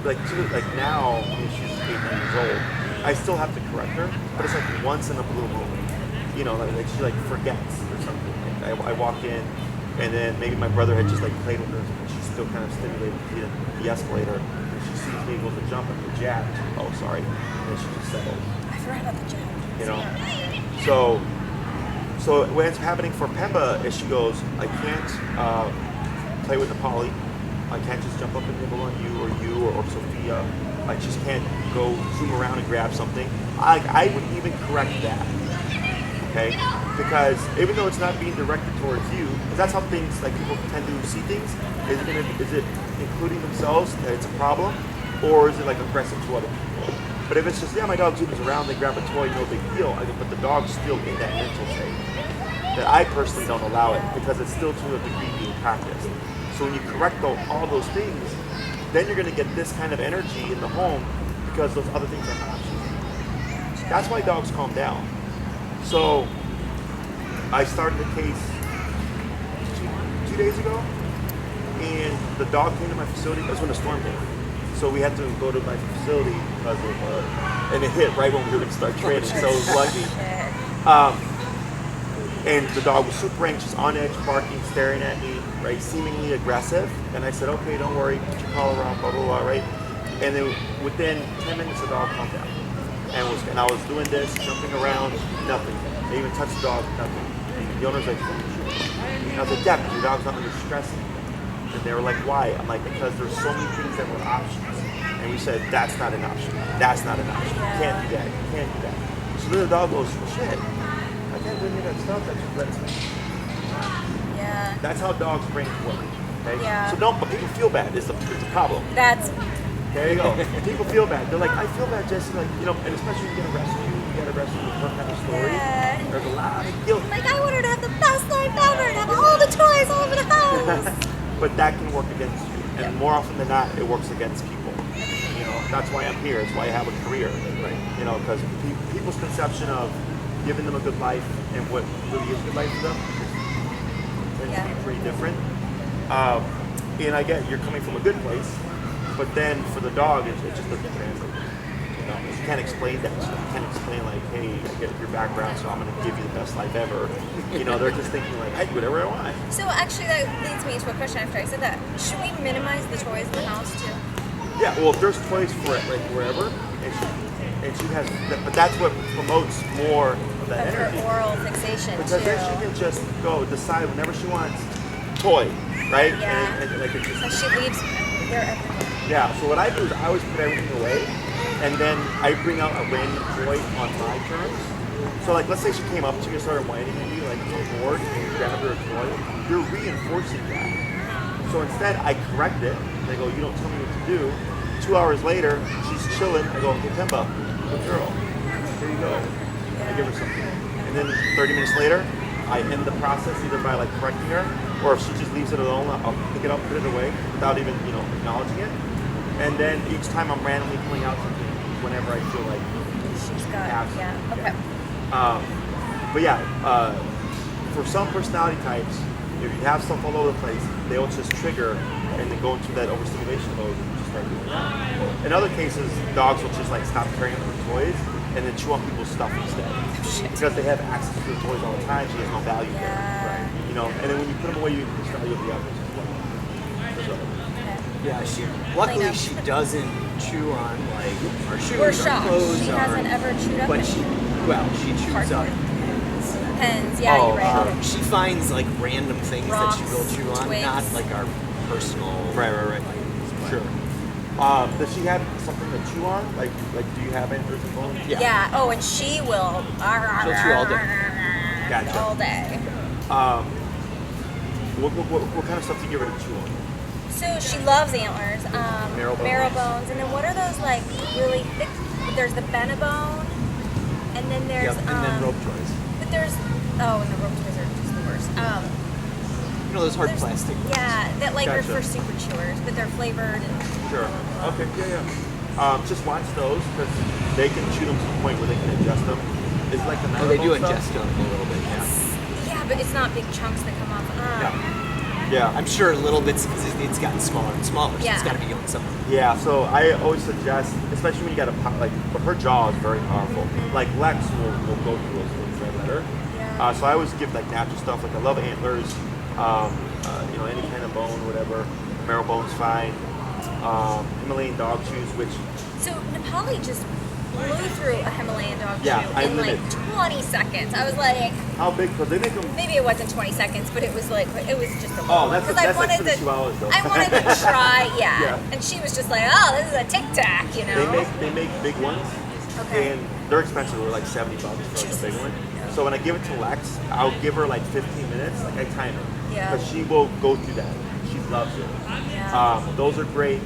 like now, I mean, she's 8 years old. I still have to correct her, but it's like once in a blue moon. You know, like she like forgets or something. Like I walk in, and then maybe my brother had just like played with her, and she's still kind of stimulated to de-escalate her. And she sees me go to jump and the jab. Oh, sorry. And then she just settles. I forgot about the jab. You know. So what's happening for Pemba is she goes, I can't play with Nepali. I can't just jump up and nibble on you or Sophia. I just can't go zoom around and grab something. I would even correct that. Okay? Because even though it's not being directed towards you, because that's how things, like people tend to see things, is it including themselves that it's a problem, or is it like aggressive to other people? But if it's just, yeah, my dog zooms around, they grab a toy, no big deal, but the dog's still in that mental state, that I personally don't allow it, because it's still to a degree being practiced. So when you correct all those things, then you're going to get this kind of energy in the home, because those other things are options. That's why dogs calm down. So I started a case two days ago, and the dog came to my facility. That's when the storm hit. So we had to go to my facility because of, and it hit right when we were going to start training, so it was lucky. And the dog was super anxious, on edge, barking, staring at me, right, seemingly aggressive. And I said, okay, don't worry, put your collar on, blah, blah, blah, right? And then within 10 minutes, the dog calmed down. And I was doing this, jumping around, nothing. They even touched the dog, nothing. And the owner's like, I was like, yeah, your dog's not under stress. And they were like, why? I'm like, because there's so many things that were options. And we said, that's not an option. That's not an option. You can't do that. You can't do that. So then the dog goes, shit, I can't do any of that stuff that you let me. Yeah. That's how dogs' brains work. Okay? Yeah. So don't, but people feel bad. It's a problem. That's There you go. People feel bad. They're like, I feel bad, Jesse. Like, you know, and especially when you get arrested with her kind of story. Yeah. There's a lot of guilt. like I want her to have the best life ever and have all the toys all over the house. But that can work against you. And more often than not, it works against people. You know, that's why I'm here. It's why I have a career. Right? You know, because people's conception of giving them a good life and what really is good life for them tends to be pretty different. And I get you're coming from a good place, but then for the dog, it just doesn't translate. You know, you can't explain that. You can't explain like, hey, I get your background, so I'm going to give you the best life ever. You know, they're just thinking like, I do whatever I want. So actually, that leads me to a question after I said that. Should we minimize the toys in the house too? Yeah, well, if there's toys for it, like wherever, and she has, but that's what promotes more of that Of her energy. oral fixation Because too. then she can just go decide whenever she wants toy, right? Yeah. And like it just, So she leaves. They're everywhere. yeah. So what I do is I always put everything away, and then I bring out a random toy on my terms. So like, let's say she came up to me and started whining at me, like I'm bored, and you grabbed her a toy. You're reinforcing that. So instead, I correct it. And I go, you don't tell me what to do. 2 hours later, she's chilling. I go, hey, Pemba, good girl. Here you go. I give her something. And then 30 minutes later, I end the process either by like correcting her, or if she just leaves it alone, I'll pick it up, put it away without even, you know, acknowledging it. And then each time I'm randomly pulling out something whenever I feel like She's got. Absolutely. Yeah. Okay. but yeah, for some personality types, if you have stuff all over the place, they'll just trigger and then go into that overstimulation mode and just start doing that. In other cases, dogs will just like stop carrying up their toys and then chew on people's stuff instead. Because they have access to the toys all the time, she has no value there. Yeah. You know, and then when you put them away, you increase the value of the others as well. So, Yeah, luckily Clean up. she doesn't chew on like our shoes, We're our shocked. clothes, She hasn't ever chewed up But any she chews up. pens. Yeah, you're right. She finds like random things that she will Rocks, chew on, twigs. not like our personal. right. items, Sure. Does she have something to chew on? Like do you have antlers and bones? Yeah. Yeah. Oh, and she will. She'll chew all day. Gotcha. All day. What kind of stuff do you give her to chew on? So she loves antlers, Marrow bones. and then what are those like really thick? There's the Benebone, and then there's Yep, and then rope toys. But there's and the rope toys are just the worst. You know those hard There's- plastic ones. Yeah, that like are Gotcha. for super chewers, but they're flavored and. Sure. Okay. Yeah. Just watch those because they can chew them to the point where they can ingest them. It's like the Oh, they do marrow bone ingest stuff. them a little bit. Yeah. Yeah, but it's not big chunks that come off. Yeah. I'm sure little bits because it's gotten smaller and smaller, so Yeah. it's got to be going somewhere. Yeah. So I always suggest, especially when you got but her jaw is very powerful. Like Lex will go through those things right better. Yeah. So I always give like natural stuff. Like I love antlers. You know, any kind of bone, whatever. Marrow bone's fine. Himalayan dog chews, which So Nepali just blew through a Himalayan dog Yeah, chew I in like limit. 20 seconds. I was like, how big? Because they make them. maybe it wasn't 20 seconds, but it was just a Oh, that's because I like wanted for the to. Chihuahuas, though. I wanted to try, yeah. Yeah. And she was just like, oh, this is a Tic Tac, you know. They make big ones, Okay. and they're expensive. They're like $70 for like a big one. So when I give it to Lex, I'll give her like 15 minutes. Like I time it, Yeah. because she will go through that. She loves it. Yeah. Those are great.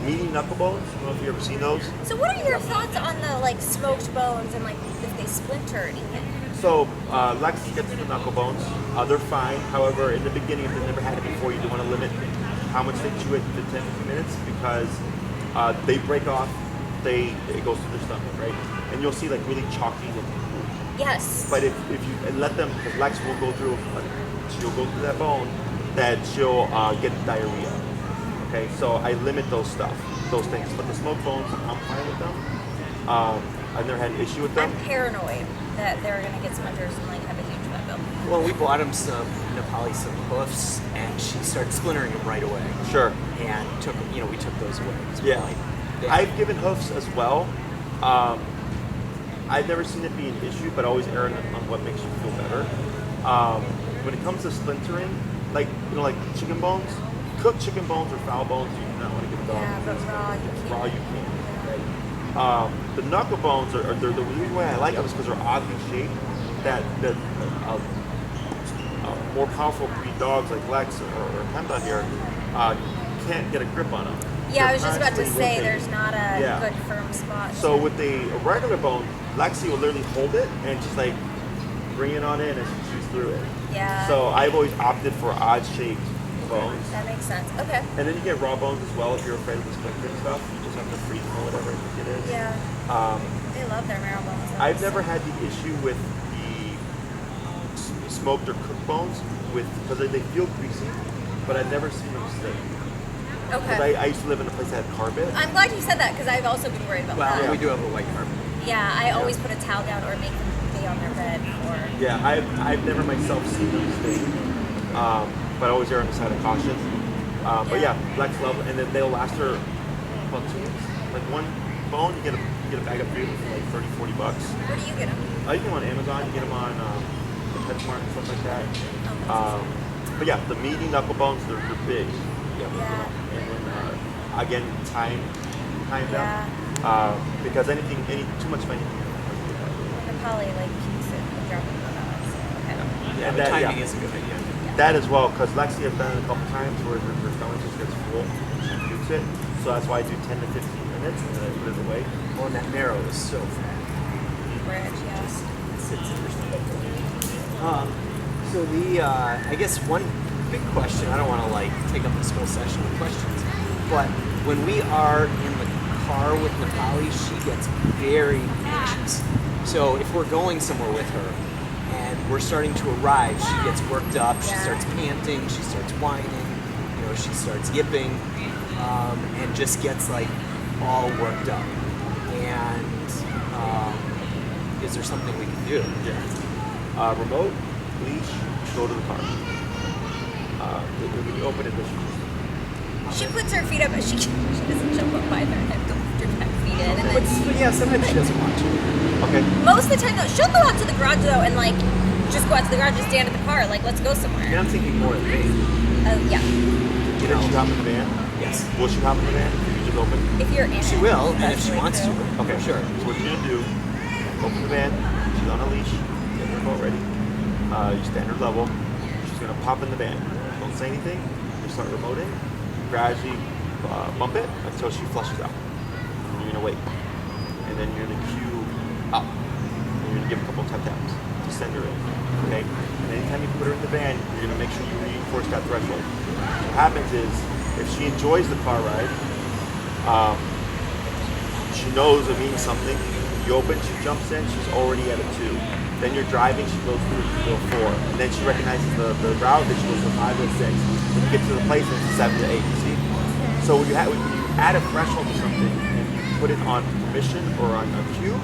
Meaty knuckle bones. I don't know if you've ever seen those. So what are your thoughts on the like smoked bones and like if they splinter or anything? So Lex gets the knuckle bones. They're fine. However, in the beginning, if they've never had it before, you do want to limit how much they chew it to 10 15 minutes because they break off. It goes to their stomach, right? And you'll see like really chalky looking food. Yes. But if you let them, because Lex will go through, she'll go through that bone, that she'll get diarrhea. Okay, so I limit those things. But the smoked bones, I'm fine with them. I've never had an issue with them. I'm paranoid that they're gonna get splinters and like have a huge one. Well, we bought him some some hoofs, and she started splintering them right away. Sure. And we took those away. So Yeah. yeah. I've given hoofs as well. I've never seen it be an issue, but always err on what makes you feel better. When it comes to splintering, like chicken bones, cooked chicken bones or fowl bones, you do not want to give a dog. Yeah, but raw you can't. Raw you can. The knuckle bones are the reason why I like them is because they're oddly shaped. That more powerful breed dogs like Lex or Pemba here can't get a grip on them. Yeah, I was just about to Constantly say rotating. there's not a Yeah. good firm spot. So with a regular bone, Lexi will literally hold it and just like bring it on in as she chews through it. Yeah. So I've always opted for odd-shaped bones. That makes sense. Okay. And then you get raw bones as well if you're afraid of the splintering stuff. You just have to freeze them or whatever it is. Yeah. They love their marrow bones. I've never had the issue with the smoked or cooked bones because they feel greasy, but I've never seen them stink. Because Okay. I used to live in a place that had carpet. I'm glad you said that because I've also been worried about Well, that. we do have a white carpet. Yeah, I always put a towel down or make them be on their bed or. Yeah, I've never myself seen them stink, but I always err on the side of caution. But yeah, Lex love, and then they'll last her about 2 weeks. Like one bone, you get a bag of 3 of them for like $30-40. Where do you get them? You get them on Amazon, you get them on PetSmart and stuff like that. But yeah, the meaty knuckle bones, they're big. Yeah. And then again, time them. Because too much of anything. And Polly keeps it and dropping it on. So, okay. Yeah, And the that- timing yeah. is a good idea. That as well, because Lexi has done it a couple times where her stomach just gets full and she pukes it. So that's why I do 10 to 15 minutes and then I put it away. Oh, and that marrow is so fat. Rich, yeah. It sits in your stomach. So I guess one big question, I don't want to take up this whole session with questions, but when we are in the car with Natali, she gets very anxious. So if we're going somewhere with her and we're starting to arrive, she gets worked up, she starts panting, she starts whining, she starts yipping, and just gets all worked up. And is there something we can do? Yeah. Remote, leash, go to the car. When you open it, She puts her feet up, but she doesn't jump up either and go with her back feet in. And But then yeah, sometimes she doesn't want to. Okay. most of the time, though, she'll go out to the garage, though, and just go out to the garage and stand at the car. Let's go somewhere. And I'm thinking more of the baby. Yeah. Did she hop in the van? Yes. Will she hop in the van if you just open? If you're in She it, will, and that's if she the way wants to. Okay, Sure. So what you're gonna do, open the van, she's on a leash, get her remote ready. You stand her level, she's gonna pop in the van. Don't say anything, you start remoting, gradually bump it until she flushes out. And you're gonna wait. And then you're gonna cue up. And you're gonna give a couple tap taps to send her in. Okay? And anytime you put her in the van, you're gonna make sure you reinforce that threshold. What happens is, if she enjoys the car ride, she knows it means something. You open, she jumps in, she's already at a 2. Then you're driving, she goes through to a 4. And then she recognizes the route, then she goes from 5 to 6. When you get to the place, it's 7 to 8, you see? So when you add a threshold to something and you put it on permission or on a cue,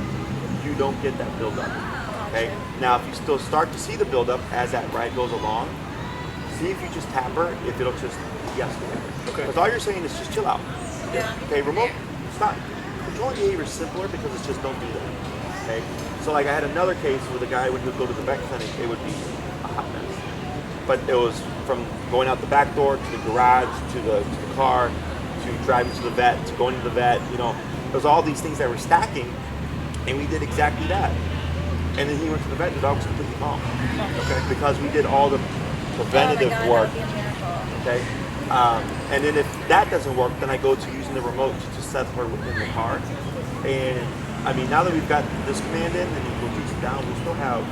you don't get that buildup. Okay? Now, if you still start to see the buildup as that ride goes along, see if you just tap her, if it'll just yes to her. Okay. Because all you're saying is just chill out. Yeah. Okay, remote, stop. Controlling behavior is simpler because it's just don't do that. Okay? So I had another case where the guy, when he would go to the vet clinic, it would be a hot mess. But it was from going out the back door to the garage to the car to driving to the vet to going to the vet. There was all these things that were stacking, and we did exactly that. And then he went to the vet, and the dog was completely calm. Okay, because we did all the preventative work. That would be a miracle. Okay, and then if that doesn't work, then I go to using the remote to just set her within the car. And now that we've got this command in, and we'll juice it down, we still have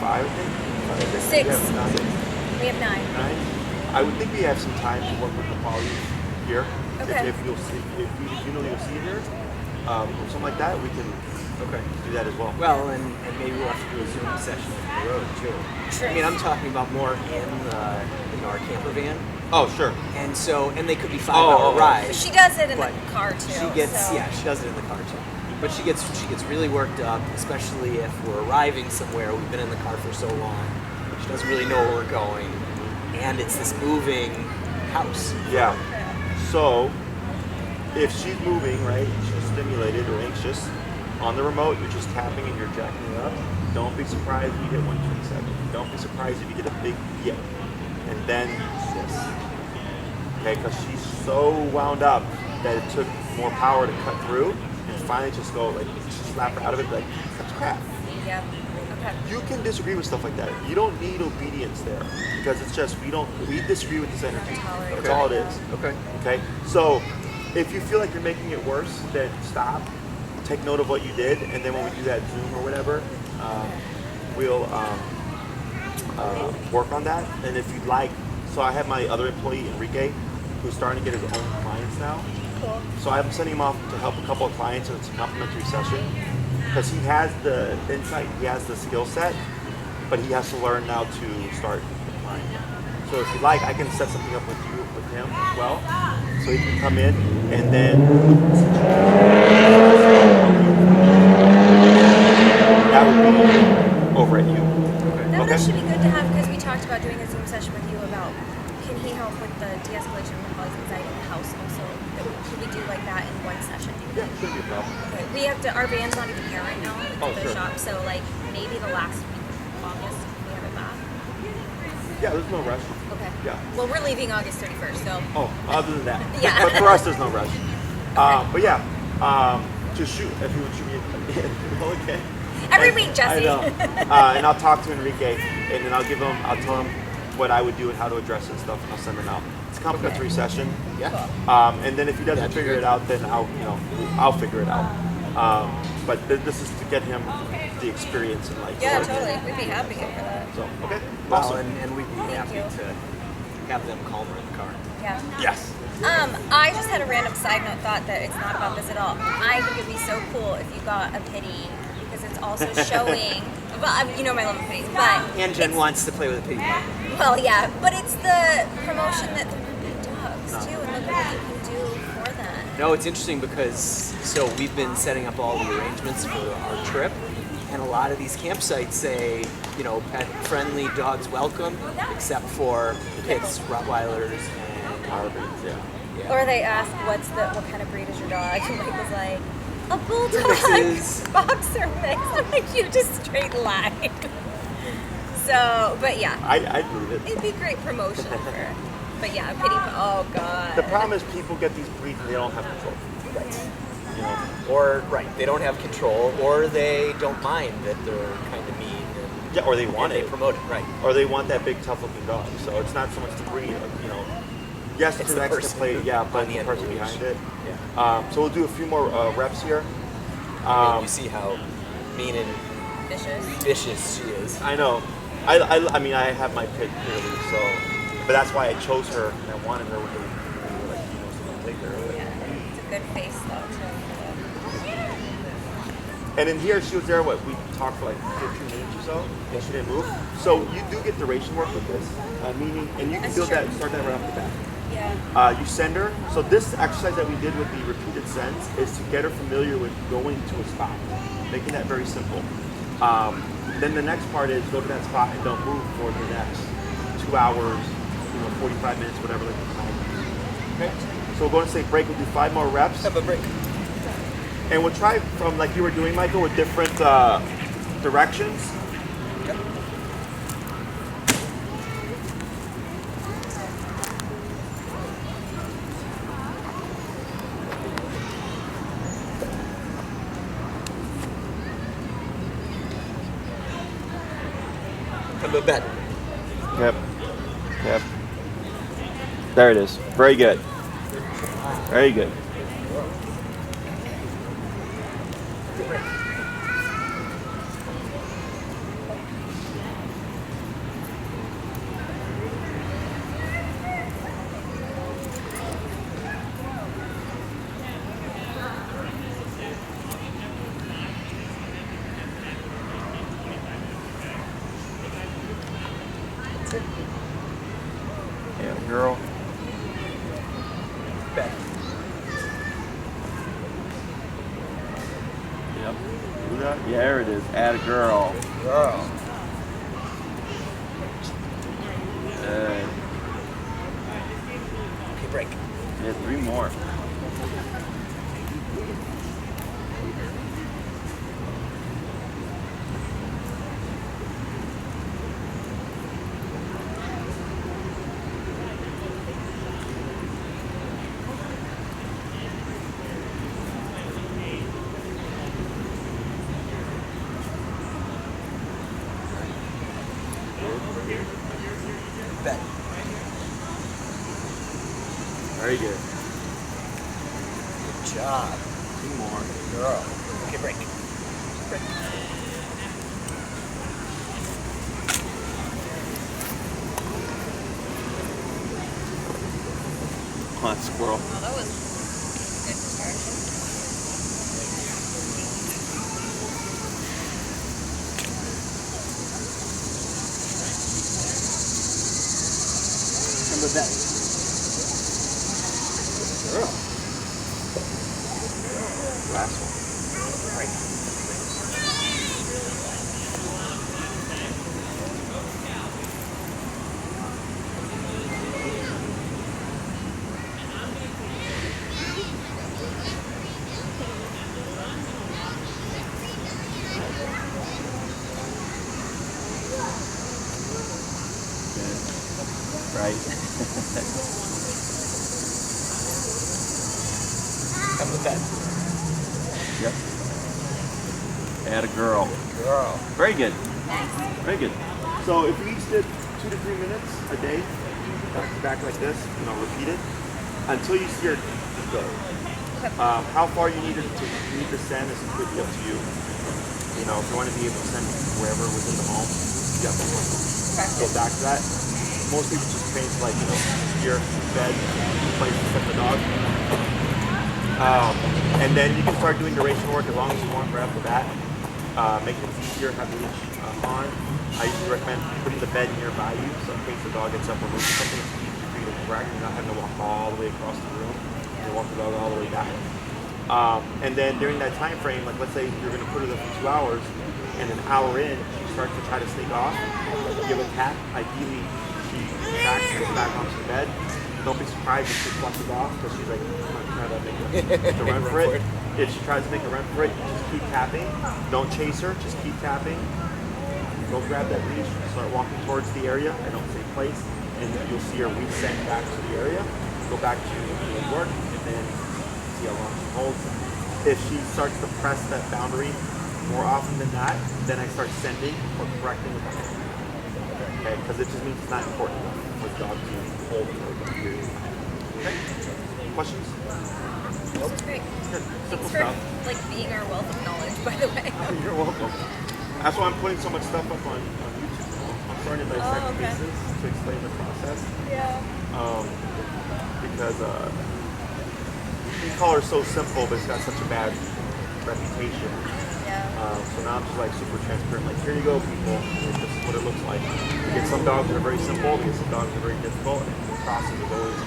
5, I think. 6. We have 9. We have 9. 9. I would think we have some time to work with the poly here. Okay. If you'll see, if you'll see it here, or something like that, we can do that as well. Well, and maybe we'll have to do a Zoom session on the road too. True. I'm talking about more in our camper van. Oh, sure. And they could be 5-hour rides. She does it in But the car too. She gets so. she does it in the car too. But she gets really worked up, especially if we're arriving somewhere. We've been in the car for so long. She doesn't really know where we're going, and it's this moving house. Yeah. So if she's moving, right, she's stimulated or anxious, on the remote you're just tapping and you're jacking it up. Don't be surprised if you hit 127. Don't be surprised if you get a big yip. And then this. Okay, because she's so wound up that it took more power to cut through, and finally just go like slap her out of it like that's crap. Yep. Okay. You can disagree with stuff like that. You don't need obedience there because it's just we disagree with this energy. That's all it is. Okay. Okay. So if you feel like you're making it worse, then stop. Take note of what you did, and then when we do that Zoom or whatever, we'll work on that. And if you'd like, so I have my other employee Enrique, who's starting to get his own clients now. Cool. So I'm sending him off to help a couple of clients, and it's a complimentary session because he has the insight, he has the skill set, but he has to learn now to start applying it. So if you'd like, I can set something up with him as well, so he can come in and then that would be over at you. That Okay. should be good to have because we talked about doing a Zoom session with you about can he help with the de-escalation of Holly's anxiety in the house also. Can we do like that in one session? Yeah, shouldn't be a problem. Okay. We have to. Our van's not even here right now. It's Oh, at the sure. shop, so like maybe the last week of August we have it back. Yeah, there's no rush. Okay. Yeah. Well, we're leaving August 31st, so. Oh, other than that. Yeah. But for us, there's no rush. But yeah, just shoot if you would shoot me okay. Every week, Jesse. I know. And I'll talk to Enrique, and then I'll tell him what I would do and how to address it and stuff, and I'll send him out. It's a complimentary session. Yeah. And then if he doesn't figure it out, then I'll figure it out. But this is to get him the experience and like. Yeah, totally. We'd be happy for that. So okay. Well, Awesome. and we'd be happy you. to have them calmer in the car. Yeah. Yes. I just had a random side note thought that it's not about this at all. I think it'd be so cool if you got a pity because it's also showing. Well, you know my love of pitties, but And Jen it's- wants to play with a pity park. Well, yeah, but it's the promotion that they're not big dogs too, and look at what you can do for them. No, it's interesting because we've been setting up all the arrangements for our trip, and a lot of these campsites say, pet friendly, dogs welcome, except for pits, Rottweilers, and Harbins, yeah. Or they ask, what kind of breed is your dog? And Mike was like, a bulldog, Mixes. boxer mix. I'm like, you just straight lied. So, but yeah, I'd believe it. it'd be great promotion for. But yeah, pity. Oh god. The problem is people get these breeds and they don't have control. You know, or they don't have control, or they don't mind that they're kind of mean. yeah, or they want They it, promote it, right? or they want that big tough looking dog. So it's not so much the breed, Yes, It's to the the extra person play, yeah, but on the the end person of the leash. behind it. Yeah. So we'll do a few more reps here. You see how mean and Vicious. vicious she is. I know. I mean, I have my pick clearly, so, but that's why I chose her and I wanted her with the like, someone to take her. Yeah, it's a good face though. And in here, she was there, we talked for like 15 minutes or so, and she didn't move. So you do get duration work with this, meaning, and you can That's build true. that, start that right off the bat. Yeah. You send her. So this exercise that we did with the repeated sends is to get her familiar with going to a spot, making that very simple. Then the next part is go to that spot and don't move for the next 2 hours, 45 minutes, whatever the time is. Okay. So we're going to say break. We'll do 5 more reps, Have a break. and we'll try from like you were doing, Michael, with different directions. Have a bet. Yep. Yep. There it is. Very good. Very good. Yeah, girl. Bet. Do that? Yeah, there it is. Add a girl. Girl. Good. Okay, break. Yeah, 3 more. Bet. Very good. Good job. 2 more. Girl. Okay, break. Break. Come on, squirrel. Oh, that was good distraction. Come to bed. Girl. Last one. Break. Right. Come to bed. Yep. Add a girl. Girl. Very good. Nice. Very good. So if we each did 2 to 3 minutes a day, back to back like this, repeat it until you see her go. Okay. How far you need to send is completely up to you. If you want to be able to send wherever within the home, you have to go back to that. Most people just train to here, bed, place to set the dog. And then you can start doing duration work as long as you want right off the bat. Make it easier, have the leash on. I usually recommend putting the bed nearby you, so in case the dog gets up or moves something, it's easy for you to correct. You're not having to walk all the way across the room. You walk the dog all the way back. And then during that time frame, like let's say you're going to put her there for 2 hours, and an hour in, she starts to try to sneak off. Give a tap. Ideally, she backs and goes back onto the bed. Don't be surprised if she flushes off because she's like trying to make a run for it. If she tries to make a run for it, just keep tapping. Don't chase her. Just keep tapping. Go grab that leash. Start walking towards the area. I don't say place, and you'll see her reset back to the area. Go back to doing work, and then see how long she holds. If she starts to press that boundary more often than not, then I start sending or correcting with the hand. Okay, because it just means it's not important enough for the dog to hold for a period of time. Okay? Questions? This is great. Good. Simple Thanks for stuff. being our wealth of knowledge, by the way. You're welcome. That's why I'm putting so much stuff up on YouTube. I'm starting to dissect pieces to explain the process. Yeah. Because e-collar is so simple, but it's got such a bad reputation. Yeah. So now I'm just like super transparent. Like, here you go, people. This is what it looks like. You get some dogs that are very simple. You get some dogs that are very difficult. And the process is always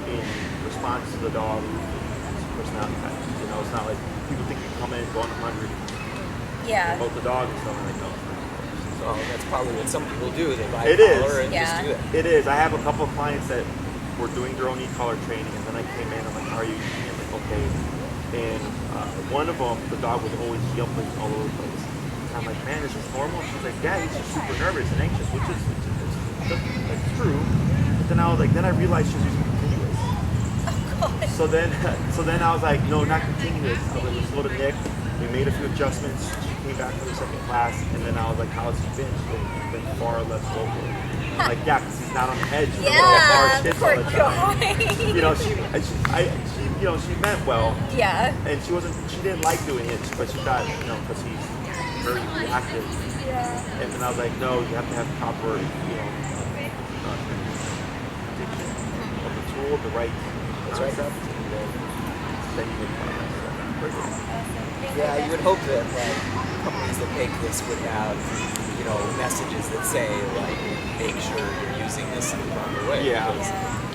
in response to the dog's personality type. It's not like people think you come in, go on 100, Yeah. vote the dog and stuff like that. So that's probably what some people do. They buy It a is. collar and just Yeah. do that. It is. I have a couple of clients that were doing their own e-collar training, and then I came in. I'm like, "How are you?" I'm like, "Okay." And one of them, the dog was always yelping all over the place. And I'm like, "Man, is this normal?" She's like, "Yeah, he's just super nervous and anxious," which is that's true. But then I was like, then I realized she was using continuous. So then I was like, no, not continuous. I was like, let's go to Nick. We made a few adjustments. She came back for the second class, and then I was like, how's he been? She's been far less vocal. I'm like, yeah, because he's not on the edge. Yeah, Kids poor all the time. guy. She meant well. Yeah. And she didn't like doing it, but she thought, because he's very reactive. Yeah. And then I was like, no, you have to have proper, diction of the tool, the right concept, and then you make progress. Yeah, you would hope that companies that make this would have, messages that say make sure you're using this in the proper way. Yeah. Because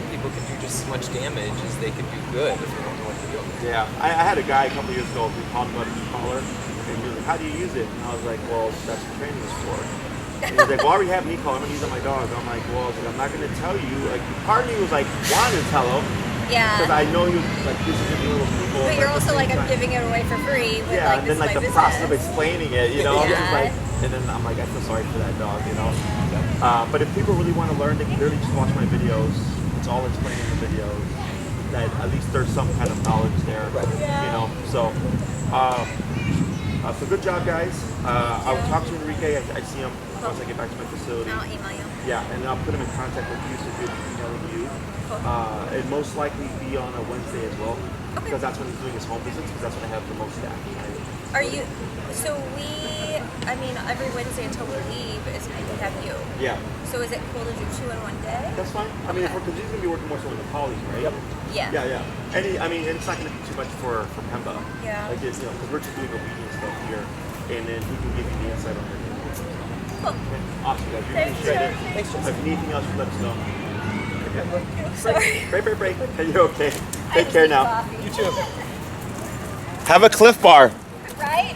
people can do just as much damage as they can do good if they don't know what they're doing. Yeah, I had a guy a couple years ago who called me about an e-collar, And he was like, how do you use it? And I was like, well, that's what training is for. And he's like, well, I already have knee collar. I'm going to use it on my dog. I'm like, well, I'm not going to tell you. Like, part of me was like, wanted to tell him. Yeah. Because I know he was like, this is going to be little people. But you're at the also same like, I'm time- giving it away for free. With, Yeah, like, and this then like is my the process of business. explaining it, you know, I'm just Yeah. like, and then I'm like, I feel sorry for that dog, you know. But if people really want to learn, they can literally just watch my videos. It's all explained in the videos. That at least there's some kind of knowledge there, you know. So, so good job, guys. I'll talk to Enrique. I see him once I get back to my facility. I'll email you. Yeah, and I'll put him in contact with you, so he'll be emailing you. It most likely be on a Wednesday as well, because that's when he's doing his home visits, because that's when I have the most staff. Are you? So I mean, every Wednesday until we leave is when we have you. Yeah, So is it cool to do 2 in one day? that's fine. I mean, because he's gonna be working more so with the collies, right? Yep. Yeah. Yeah. And I mean, and it's not gonna be too much for Pemba. Yeah. Like it's, you know, because we're just doing obedience stuff here, and then he can give you the insight on it. Cool. Okay. Awesome, guys. We Thanks, appreciate it. Jeff. Thanks, Jeff. If you need anything else, just let us know. Sorry. Break. You're okay. Take care now. Coffee. You too. Have a Cliff Bar. Right?